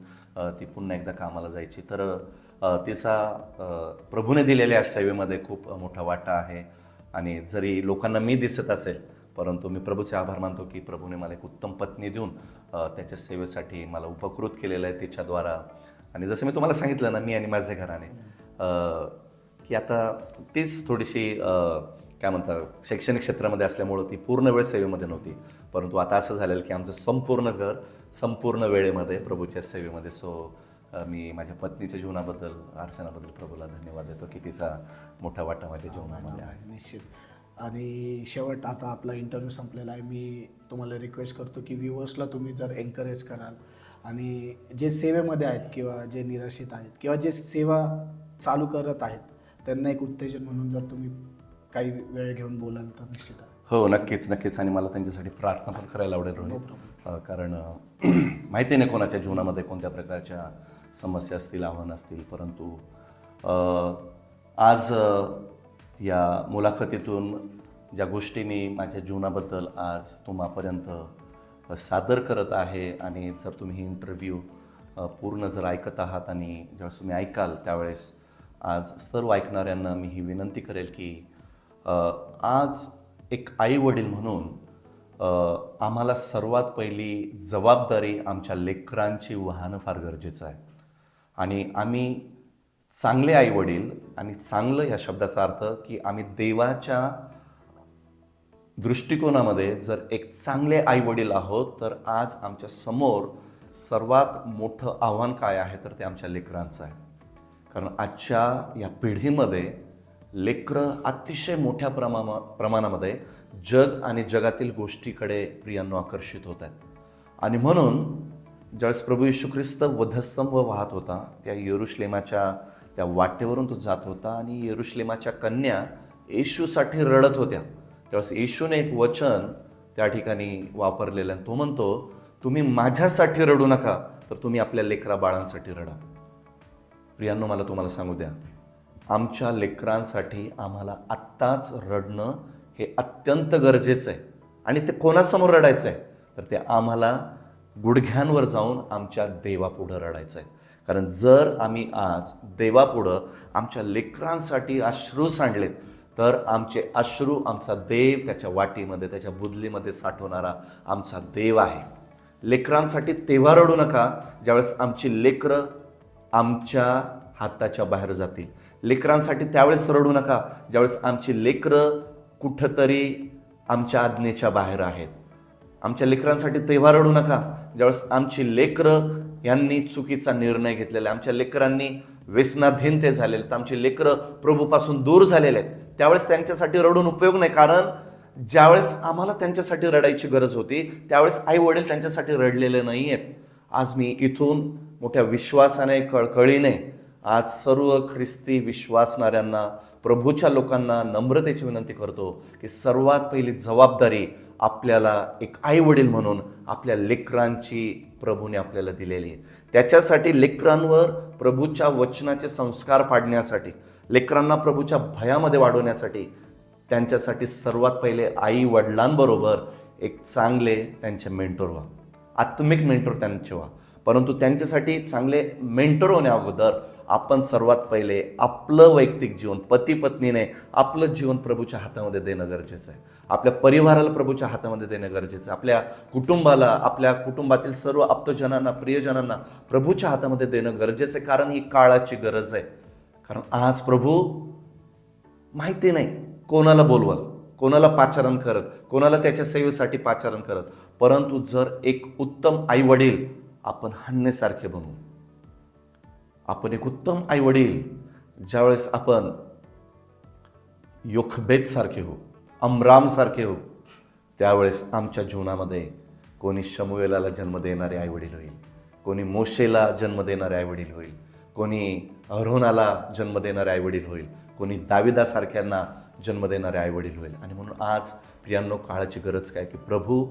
Speaker 2: ती पुन्हा एकदा कामाला जायची. तर तिचा प्रभूने दिलेल्या सेवेमध्ये खूप मोठा वाटा आहे. आणि जरी लोकांना मी दिसत असेल परंतु मी प्रभूचे आभार मानतो की प्रभूने मला एक उत्तम पत्नी देऊन त्याच्या सेवेसाठी मला उपकृत केलेलं आहे तिच्याद्वारा. आणि जसं मी तुम्हाला सांगितलं ना, मी आणि माझे घराणे की आता तीच थोडीशी काय म्हणतात शैक्षणिक क्षेत्रामध्ये असल्यामुळं ती पूर्ण वेळ सेवेमध्ये नव्हती, परंतु आता असं झालेलं की आमचं संपूर्ण घर संपूर्ण वेळेमध्ये प्रभूच्या सेवेमध्ये. सो मी माझ्या पत्नीच्या जीवनाबद्दल अर्चनाबद्दल प्रभूला धन्यवाद देतो की तिचा मोठा वाटा माझ्या जीवनामध्ये आहे.
Speaker 1: निश्चित. आणि शेवट आता आपला इंटरव्ह्यू संपलेला आहे. मी तुम्हाला रिक्वेस्ट करतो की व्ह्युअर्सला तुम्ही जर एन्करेज कराल आणि जे सेवेमध्ये आहेत किंवा जे निराशित आहेत किंवा जे सेवा चालू करत आहेत त्यांना एक उत्तेजन म्हणून जर तुम्ही काही वेळ घेऊन बोलाल तर निश्चित आहे.
Speaker 2: हो, नक्कीच नक्कीच. आणि मला त्यांच्यासाठी प्रार्थना पण करायला आवडेल रोहित, कारण माहिती नाही कोणाच्या जीवनामध्ये कोणत्या प्रकारच्या समस्या असतील, आव्हानं असतील, परंतु आज या मुलाखतीतून ज्या गोष्टी मी माझ्या जीवनाबद्दल आज तुम्हापर्यंत सादर करत आहे आणि जर तुम्ही ही इंटरव्ह्यू पूर्ण जर ऐकत आहात आणि ज्यावेळेस तुम्ही ऐकाल त्यावेळेस आज सर्व ऐकणाऱ्यांना मी ही विनंती करेल की आज एक आई वडील म्हणून आम्हाला सर्वात पहिली जबाबदारी आमच्या लेकरांची वाहनं फार गरजेचं आहे. आणि आम्ही चांगले आई वडील, आणि चांगलं या शब्दाचा अर्थ की आम्ही देवाच्या दृष्टिकोनामध्ये जर एक चांगले आई वडील आहोत, तर आज आमच्या समोर सर्वात मोठं आव्हान काय आहे तर ते आमच्या लेकरांचं आहे. कारण आजच्या या पिढीमध्ये लेकरं अतिशय मोठ्या प्रमाणामध्ये जग आणि जगातील गोष्टीकडे प्रियांनो आकर्षित होत आहेत. आणि म्हणून ज्यावेळेस प्रभू येशू ख्रिस्त वधस्तंभ वाहत होता त्या यरुशलेमाच्या त्या वाटेवरून तो जात होता आणि यरुशलेमाच्या कन्या येशूसाठी रडत होत्या. त्यावेळेस येशूने एक वचन त्या ठिकाणी वापरलेलं आणि तो म्हणतो, तुम्ही माझ्यासाठी रडू नका तर तुम्ही आपल्या लेकरा बाळांसाठी रडा. प्रियांनो, मला तुम्हाला सांगू द्या, आमच्या लेकरांसाठी आम्हाला आत्ताच रडणं हे अत्यंत गरजेचं आहे. आणि ते कोणासमोर रडायचं आहे तर ते आम्हाला गुडघ्यांवर जाऊन आमच्या देवापुढं रडायचं आहे. कारण जर आम्ही आज देवापुढं आमच्या लेकरांसाठी अश्रू सांडलेत तर आमचे अश्रू आमचा देव त्याच्या वाटीमध्ये त्याच्या बुदलीमध्ये साठवणारा आमचा देव आहे. लेकरांसाठी तेव्हा रडू नका ज्यावेळेस आमची लेकरं आमच्या हाताच्या बाहेर जातील. लेकरांसाठी त्यावेळेस रडू नका ज्यावेळेस आमची लेकरं कुठंतरी आमच्या आज्ञेच्या बाहेर आहेत. आमच्या लेकरांसाठी तेव्हा रडू नका ज्यावेळेस आमची लेकरं यांनी चुकीचा निर्णय घेतलेला आहे, आमच्या लेकरांनी व्यसनाधीन ते झालेले आहेत, आमची लेकरं प्रभूपासून दूर झालेले आहेत. त्यावेळेस त्यांच्यासाठी रडून उपयोग नाही. कारण ज्यावेळेस आम्हाला त्यांच्यासाठी रडायची गरज होती त्यावेळेस आई वडील त्यांच्यासाठी रडलेले नाही आहेत. आज मी इथून मोठ्या विश्वासाने कळकळीने आज सर्व ख्रिस्ती विश्वासणाऱ्यांना प्रभूच्या लोकांना नम्रतेची विनंती करतो की सर्वात पहिली जबाबदारी आपल्याला एक आई वडील म्हणून आपल्या लेकरांची प्रभूने आपल्याला दिलेली आहे. त्याच्यासाठी लेकरांवर प्रभूच्या वचनाचे संस्कार पाडण्यासाठी, लेकरांना प्रभूच्या भयामध्ये वाढवण्यासाठी त्यांच्यासाठी सर्वात पहिले आई वडिलांबरोबर एक चांगले त्यांचे मेंटोर व्हा, आत्मिक मेंटोर त्यांचे व्हा. परंतु त्यांच्यासाठी चांगले मेंटोर होण्या अगोदर आपण सर्वात पहिले आपलं वैयक्तिक जीवन, पती पत्नीने आपलं जीवन प्रभूच्या हातामध्ये देणं गरजेचं आहे. आपल्या परिवाराला प्रभूच्या हातामध्ये देणं गरजेचं आहे. आपल्या कुटुंबाला, आपल्या कुटुंबातील सर्व आप्तजनांना, प्रियजनांना प्रभूच्या हातामध्ये देणं गरजेचं आहे. कारण ही काळाची गरज आहे. कारण आज प्रभू माहिती नाही कोणाला बोलवल, कोणाला पाचारण करत, कोणाला त्याच्या सेवेसाठी पाचारण करत. परंतु जर एक उत्तम आई वडील आपण हन्नेसारखे बनू, आपण एक उत्तम आई वडील ज्यावेळेस आपण योखबेद सारखे हो, अमराम सारखे हो, त्यावेळेस आमच्या जीवनामध्ये कोणी शमूएलाला जन्म देणारे आईवडील होईल, कोणी मोशेला जन्म देणारे आईवडील होईल, कोणी अहरोनाला जन्म देणारे आईवडील होईल, कोणी दाविदासारख्यांना जन्म देणारे आईवडील होईल. आणि म्हणून आज प्रियांनो, काळाची गरज काय की प्रभू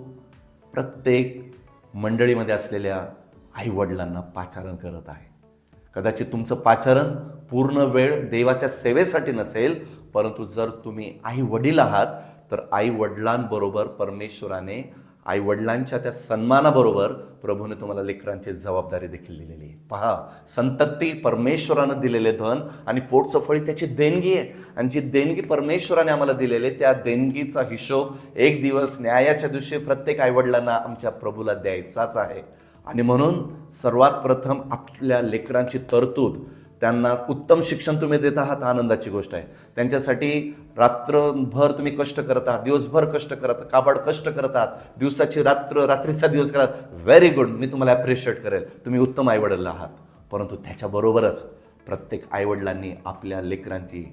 Speaker 2: प्रत्येक मंडळीमध्ये असलेल्या आईवडिलांना पाचारण करत आहे. कदाचित तुमचं पाचारण पूर्ण वेळ देवाच्या सेवेसाठी नसेल, परंतु जर तुम्ही आई वडील आहात तर आई वडिलांबरोबर परमेश्वराने आई वडिलांच्या त्या सन्मानाबरोबर प्रभूने तुम्हाला लेकरांची जबाबदारी देखील दिलेली आहे. पहा, संतती परमेश्वरानं दिलेले धन आणि पोटचं फळी त्याची देणगी आहे. आणि जी देणगी परमेश्वराने आम्हाला दिलेली आहे त्या देणगीचा हिशोब एक दिवस न्यायाच्या दिवशी प्रत्येक आईवडिलांना आमच्या प्रभूला द्यायचाच आहे. आणि म्हणून सर्वात प्रथम आपल्या लेकरांची तरतूद, त्यांना उत्तम शिक्षण तुम्ही देत आहात, आनंदाची गोष्ट आहे. त्यांच्यासाठी रात्रभर तुम्ही कष्ट करत आहात, दिवसभर कष्ट करत, काबाड कष्ट करत आहात, दिवसाची रात्र, रात्रीचा दिवस करत. व्हेरी गुड, मी तुम्हाला ॲप्रिशिएट करेल, तुम्ही उत्तम आईवडील आहात. परंतु त्याच्याबरोबरच प्रत्येक आईवडिलांनी आपल्या लेकरांची,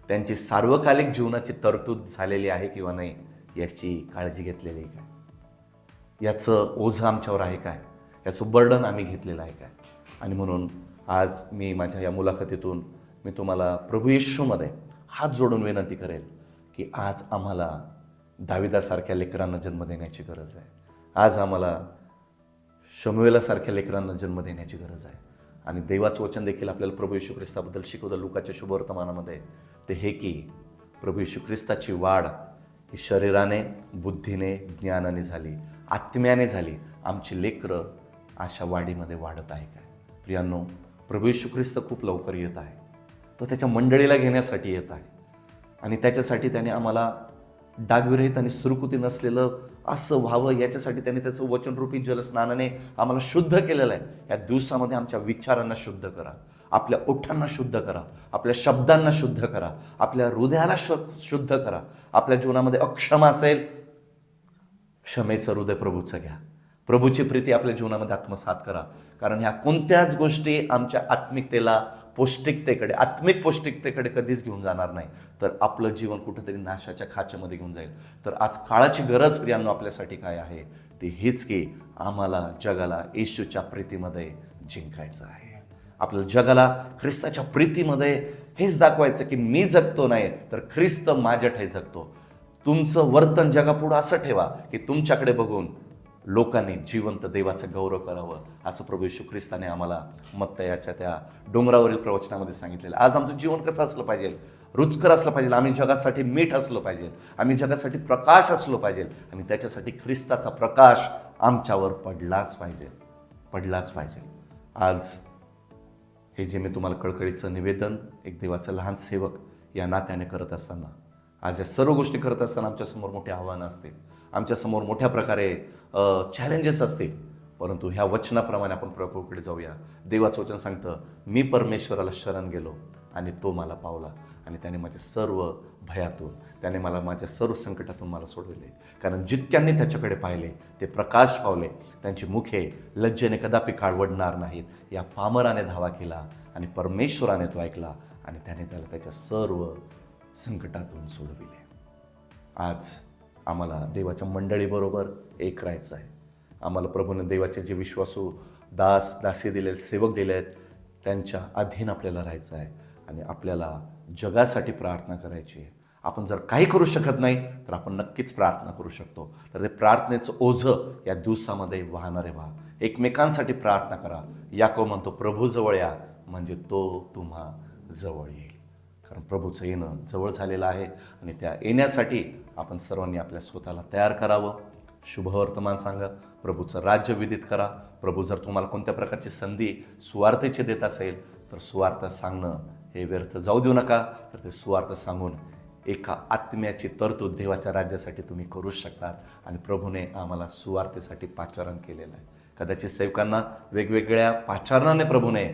Speaker 2: त्यांची सार्वकालिक जीवनाची तरतूद झालेली आहे किंवा नाही याची काळजी घेतलेली आहे काय? याचं ओझं आमच्यावर आहे काय? याचं बर्डन आम्ही घेतलेलं आहे काय? आणि म्हणून आज मी माझ्या या मुलाखतीतून मी तुम्हाला प्रभू येशूमध्ये हात जोडून विनंती करेल की आज आम्हाला दाविदासारख्या लेकरांना जन्म देण्याची गरज आहे. आज आम्हाला शमूएलासारख्या लेकरांना जन्म देण्याची गरज आहे. आणि देवाचं वचन देखील आपल्याला प्रभू येशू ख्रिस्ताबद्दल शिकवतं लुकाच्या शुभवर्तमानामध्ये, ते हे की प्रभू येशू ख्रिस्ताची वाढ ही शरीराने, बुद्धीने, ज्ञानाने झाली, आत्म्याने झाली. आमची लेकरं अशा वाढीमध्ये वाढत आहे काय? प्रियांनो, प्रभू येशू ख्रिस्त खूप लवकर येत आहे. तो त्याच्या मंडळीला घेण्यासाठी येत आहे. आणि त्याच्यासाठी त्याने आम्हाला डागविरहित आणि सुरकुती नसलेलं असं व्हावं, याच्यासाठी त्याने त्याचं वचनरूपी जलस्नानाने आम्हाला शुद्ध केलेलं आहे. या दिवसामध्ये आमच्या विचारांना शुद्ध करा, आपल्या ओठांना शुद्ध करा, आपल्या शब्दांना शुद्ध करा, आपल्या हृदयाला शुद्ध करा. आपल्या जीवनामध्ये अक्षम असेल, क्षमेचं हृदय प्रभूचं घ्या. प्रभूची प्रीती आपल्या जीवनामध्ये आत्मसात करा. कारण ह्या कोणत्याच गोष्टी आमच्या आत्मिकतेला, पौष्टिकतेकडे, आत्मिक पौष्टिकतेकडे कधीच घेऊन जाणार नाही, तर आपलं जीवन कुठेतरी नाशाच्या खाच्यामध्ये घेऊन जाईल. तर आज काळाची गरज प्रियांनो आपल्यासाठी काय आहे? ती हीच की आम्हाला जगाला येशूच्या प्रीतीमध्ये जिंकायचं आहे. आपल्या जगाला ख्रिस्ताच्या प्रीतीमध्ये हेच दाखवायचं की मी जगतो नाही तर ख्रिस्त माझ्याठायी जगतो. तुमचं वर्तन जगापुढं असं ठेवा की तुमच्याकडे बघून लोकांनी जिवंत देवाचं गौरव करावं, असं प्रभू येशू ख्रिस्ताने आम्हाला मत्तयाच्या त्या डोंगरावरील प्रवचनामध्ये सांगितलेलं. आज आमचं जीवन कसं असलं पाहिजे? रुचकर असलं पाहिजे. आम्ही जगासाठी मीठ असलो पाहिजे, आम्ही जगासाठी प्रकाश असलो पाहिजे. आणि त्याच्यासाठी ख्रिस्ताचा प्रकाश आमच्यावर पडलाच पाहिजे. आज हे जे मी तुम्हाला कळकळीचं निवेदन, एक देवाचं लहान सेवक या नात्याने करत असताना, आज या सर्व गोष्टी करत असताना आमच्यासमोर मोठी आव्हानं असतील, आमच्यासमोर मोठ्या प्रकारे चॅलेंजेस असतील. परंतु ह्या वचनाप्रमाणे आपण प्रभूकडे जाऊया. देवाचं वचन सांगतं, मी परमेश्वराला शरण गेलो आणि तो मला पावला आणि त्याने माझ्या सर्व भयातून, त्याने मला माझ्या सर्व संकटातून मला सोडविले. कारण जितक्यांनी त्याच्याकडे पाहिले ते प्रकाश पावले, त्यांची मुखे लज्जेने कदापि काळवडणार नाहीत. या पामराने धावा केला आणि परमेश्वराने तो ऐकला आणि त्याने त्याला त्याच्या सर्व संकटातून सोडविले. आज आम्हाला देवाच्या मंडळीबरोबर एक राहायचं आहे. आम्हाला प्रभूने देवाचे जे विश्वासू दास दासी दिले, सेवक दिले आहेत, त्यांच्या अधीन आपल्याला राहायचं आहे. आणि आपल्याला जगासाठी प्रार्थना करायची आहे. आपण जर काही करू शकत नाही तर आपण नक्कीच प्रार्थना करू शकतो. तर ते प्रार्थनेचं ओझं या दिवसामध्ये वाहणारे व्हा. एकमेकांसाठी प्रार्थना करा. याकोब म्हणतो, प्रभू जवळ या म्हणजे तो तुम्हा जवळ येईल. कारण प्रभूचं येणं जवळ झालेलं आहे आणि त्या येण्यासाठी आपण सर्वांनी आपल्या स्वतःला तयार करावं. शुभवर्तमान सांगा, प्रभूचं राज्य विदित करा. प्रभू जर तुम्हाला कोणत्या प्रकारची संधी सुवार्थेची देत असेल तर सुवार्थ सांगणं हे व्यर्थ जाऊ देऊ नका. तर ते सुवार्थ सांगून एका आत्म्याची तरतूद देवाच्या राज्यासाठी तुम्ही करू शकतात. आणि प्रभूने आम्हाला सुवार्थेसाठी पाचारण केलेलं आहे. कदाचित सेवकांना वेगवेगळ्या पाचारणाने प्रभूने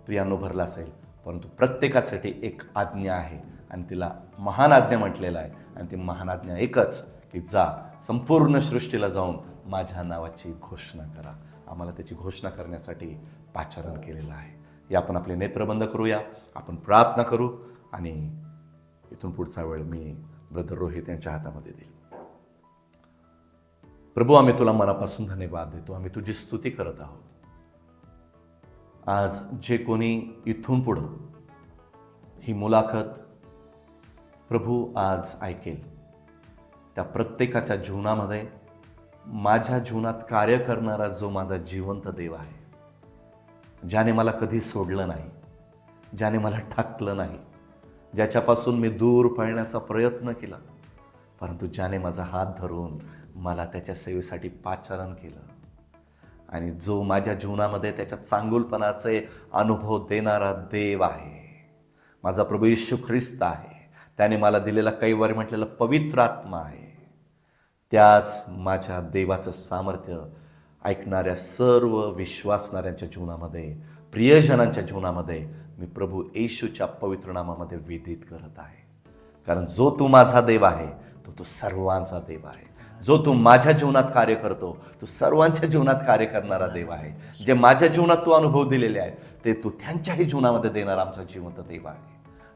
Speaker 2: प्रियांनो भरला असेल, परंतु प्रत्येकासाठी एक आज्ञा आहे आणि तिला महान आज्ञा म्हटलेलं आहे. आणि ती महान आज्ञा एकच की जा, संपूर्ण सृष्टीला जाऊन माझ्या नावाची घोषणा करा. आम्हाला त्याची घोषणा करण्यासाठी पाचारण केलेलं आहे. या आपण आपले नेत्र बंद करूया, आपण प्रार्थना करू आणि इथून पुढचा वेळ मी ब्रदर रोहित यांच्या हातामध्ये देईल. प्रभू, आम्ही तुला मनापासून धन्यवाद देतो. आम्ही तुझी स्तुती करत आहोत. आज जे कोणी इथून पुढं ही मुलाखत प्रभू आज ऐकेल, त्या प्रत्येकाच्या जीवनामध्ये माझ्या जीवनात कार्य करणारा जो माझा जिवंत देव आहे, ज्याने मला कधी सोडलं नाही, ज्याने मला ठाकलं नाही, ज्याच्यापासून मी दूर पळण्याचा प्रयत्न केला, परंतु ज्याने माझा हात धरून मला त्याच्या सेवेसाठी पाचारण केलं, आणि जो माझ्या जीवनामध्ये त्याच्या चांगुलपणाचे अनुभव देणारा देव आहे, माझा प्रभू येशू ख्रिस्त आहे. त्याने मला दिलेला कैवारी म्हटलेला पवित्र आत्मा आहे. त्याच माझ्या देवाचं सामर्थ्य ऐकणाऱ्या सर्व विश्वासणाऱ्यांच्या जीवनामध्ये, प्रियजनांच्या जीवनामध्ये मी प्रभू येशूच्या पवित्र नामामध्ये विधित करत आहे. कारण जो तू माझा देव आहे तो सर्वांचा देव आहे. जो तू माझ्या जीवनात कार्य करतो तो सर्वांच्या जीवनात कार्य करणारा देव आहे. जे माझ्या जीवनात तू अनुभव दिलेले आहेत ते तू त्यांच्याही जीवनामध्ये देणारा आमचा जिवंत देव आहे.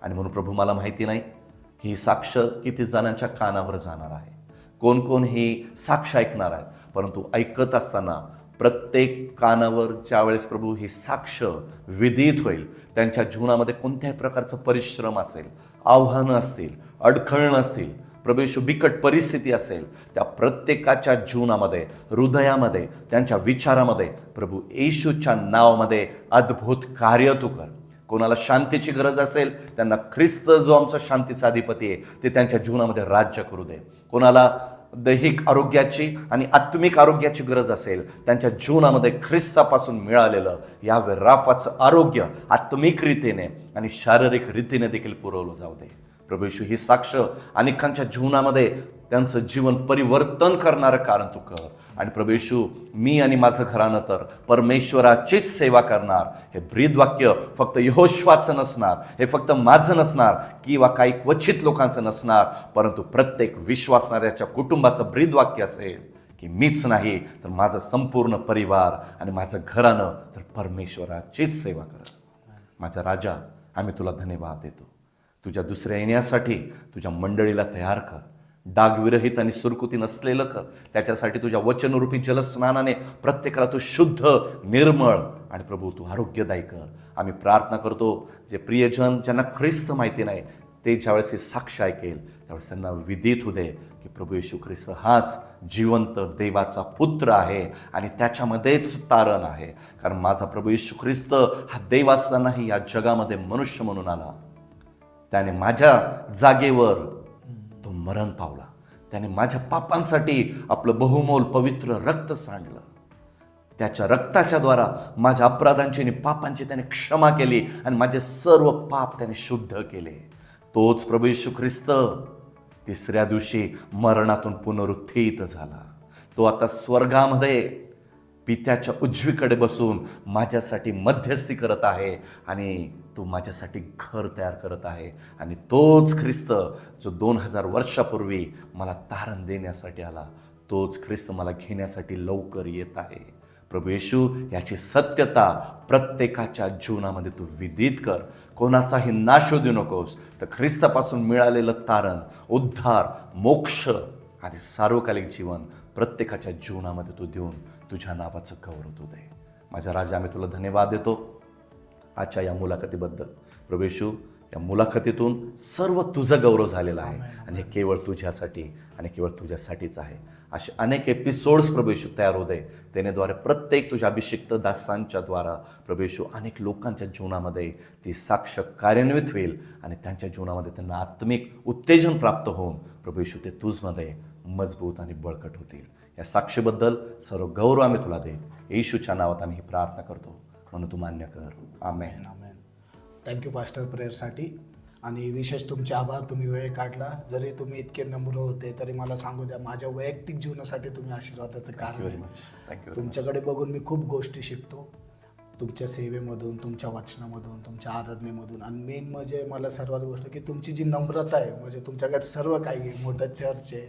Speaker 2: आणि म्हणून प्रभू, मला माहिती नाही की ही साक्ष किती जणांच्या कानावर जाणार आहे, कोण कोण ही साक्ष ऐकणार आहेत, परंतु ऐकत असताना प्रत्येक कानावर ज्यावेळेस प्रभू ही साक्ष विदित होईल, त्यांच्या जीवनामध्ये कोणत्याही प्रकारचं परिश्रम असेल, आव्हानं असतील, अडखळणं असतील, प्रभू येशू बिकट परिस्थिती असेल, त्या प्रत्येकाच्या जीवनामध्ये, हृदयामध्ये, त्यांच्या विचारामध्ये प्रभू येशूच्या नावामध्ये अद्भुत कार्य तू कर. कोणाला शांतीची गरज असेल त्यांना ख्रिस्त जो आमचा शांतीचा अधिपती आहे ते त्यांच्या जीवनामध्ये राज्य करू दे. कोणाला दैहिक आरोग्याची आणि आत्मिक आरोग्याची गरज असेल त्यांच्या जीवनामध्ये ख्रिस्तापासून मिळालेलं या राफाचं आरोग्य आत्मिक रीतीने आणि शारीरिक रीतीने देखील पुरवलं जाऊ दे. प्रभू येशू, ही साक्ष अनेकांच्या जीवनामध्ये त्यांचं जीवन परिवर्तन करणारं कारण तू कर. आणि प्रभू येशू, मी आणि माझं घराणं तर परमेश्वराचीच सेवा करणार. हे ब्रीदवाक्य फक्त यहोशुवाचं नसणार, हे फक्त माझं नसणार किंवा काही क्वचित लोकांचं नसणार, परंतु प्रत्येक विश्वासणाऱ्याच्या कुटुंबाचं ब्रीदवाक्य असेल की मीच नाही तर माझं संपूर्ण परिवार आणि माझं घराणं तर परमेश्वराचीच सेवा करत. माझा राजा, आम्ही तुला धन्यवाद देतो. तुझ्या दुसऱ्या येण्यासाठी तुझ्या मंडळीला तयार कर, डागविरहित आणि सुरकुती नसलेलं कर. त्याच्यासाठी तुझ्या वचनरूपी जलस्नानाने प्रत्येकाला तू शुद्ध, निर्मळ आणि प्रभू तू आरोग्यदायी कर. आम्ही प्रार्थना करतो, जे प्रियजन ज्यांना ख्रिस्त माहिती नाही ते ज्यावेळेस हे साक्ष ऐकेल त्यावेळेस त्यांना विदित होऊ दे की प्रभू येशू ख्रिस्त हाच जिवंत देवाचा पुत्र आहे आणि त्याच्यामध्येच तारण आहे. कारण माझा प्रभू येशू ख्रिस्त हा देव असतानाही या जगामध्ये मनुष्य म्हणून आला. त्याने माझ्या जागेवर तो मरण पावला. त्याने माझ्या पापांसाठी आपलं बहुमोल पवित्र रक्त सांडलं. त्याच्या रक्ताच्या द्वारा माझ्या अपराधांची आणि पापांची त्याने क्षमा केली आणि माझे सर्व पाप त्याने शुद्ध केले. तोच प्रभू येशू ख्रिस्त तिसऱ्या दिवशी मरणातून पुनरुत्थित झाला. तो आता स्वर्गामध्ये पित्याच्या उजवीकडे बसून माझ्यासाठी मध्यस्थी करत आहे आणि तो माझ्यासाठी घर तयार करत आहे. आणि तोच ख्रिस्त जो 2000 वर्षापूर्वी मला तारण देण्यासाठी आला, तोच ख्रिस्त मला घेण्यासाठी लवकर येत आहे. प्रभू येशू, याची सत्यता प्रत्येकाच्या जीवनामध्ये तू विदित कर. कोणाचाही नाश देऊ नकोस, तर ख्रिस्तापासून मिळालेलं तारण, उद्धार, मोक्ष आणि सार्वकालिक जीवन प्रत्येकाच्या जीवनामध्ये तू देऊन तुझ्या नावाचं गौरव तू दे. माझा राजा, आम्ही तुला धन्यवाद देतो आजच्या या मुलाखतीबद्दल. प्रभू येशू, या मुलाखतीतून सर्व तुझं गौरव झालेलं आहे आणि हे केवळ तुझ्यासाठी आणि केवळ तुझ्यासाठीच आहे. असे अनेक एपिसोड्स प्रभू येशू तयार होते, त्यानेद्वारे प्रत्येक तुझ्या अभिषिक्त दासांच्या द्वारा प्रभू येशू अनेक लोकांच्या जीवनामध्ये ती साक्ष कार्यान्वित होईल आणि त्यांच्या जीवनामध्ये त्यांना आत्मिक उत्तेजन प्राप्त होऊन प्रभू येशू ते तुझमध्ये मजबूत आणि बळकट होतील. या साक्षीबद्दल सर्व गौरव आम्ही तुला देत येशूच्या नावात आम्ही ही प्रार्थना करतो, म्हणून तू मान्य कर. आमेन.
Speaker 1: आमेन. थँक्यू पास्टर प्रेयरसाठी आणि विशेष तुमचे आभार. तुम्ही वेळ काढला, जरी तुम्ही इतके नम्र होते तरी मला सांगू द्या, माझ्या वैयक्तिक जीवनासाठी तुम्ही आशीर्वादाचं कारण आहे.
Speaker 2: थँक्यू.
Speaker 1: तुमच्याकडे बघून मी खूप गोष्टी शिकतो, तुमच्या सेवेमधून, तुमच्या वचनामधून, तुमच्या आराधनेमधून. आणि मेन म्हणजे मला सर्वात गोष्ट की तुमची जी नम्रता आहे, म्हणजे तुमच्याकडे सर्व काही आहे, मोठं चर्च आहे,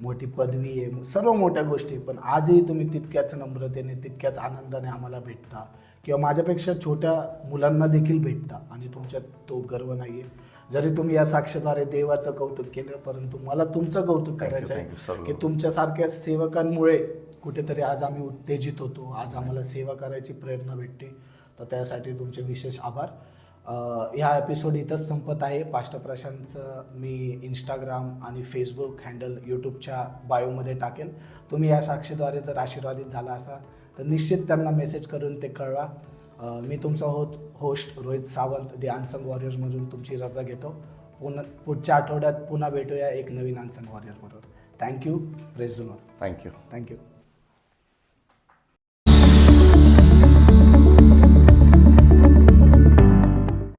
Speaker 1: मोठी पदवी आहे, सर्व मोठ्या गोष्टी, पण आजही तुम्ही तितक्याच नम्रतेने, तितक्याच आनंदाने आम्हाला भेटता किंवा माझ्यापेक्षा छोट्या मुलांना देखील भेटता आणि तुमच्यात तो गर्व नाही आहे. जरी तुम्ही या साक्षीद्वारे देवाचं कौतुक केलं, परंतु मला तुमचं कौतुक करायचं
Speaker 2: thank you,
Speaker 1: आहे
Speaker 2: सर्व.
Speaker 1: की तुमच्यासारख्या सेवकांमुळे कुठेतरी आज आम्ही उत्तेजित होतो, आज आम्हाला सेवा करायची प्रेरणा भेटते. तर त्यासाठी तुमचे विशेष आभार. ह्या एपिसोड इथंच संपत आहे. पास्टर प्रशांतचं मी इंस्टाग्राम आणि फेसबुक हँडल यूट्यूबच्या बायोमध्ये टाकेल. तुम्ही या साक्षीद्वारे जर आशीर्वादित झाला असाल तर निश्चित त्यांना मेसेज करून ते कळवा. मी तुमचा होस्ट रोहित सावंत दी अनसंग वॉरियर्समधून तुमची रजा घेतो. पुढच्या आठवड्यात पुन्हा भेटूया एक नवीन अनसंग वॉरियर बरोबर. Thank you. Praise the Lord.
Speaker 2: Thank you.
Speaker 1: Thank you.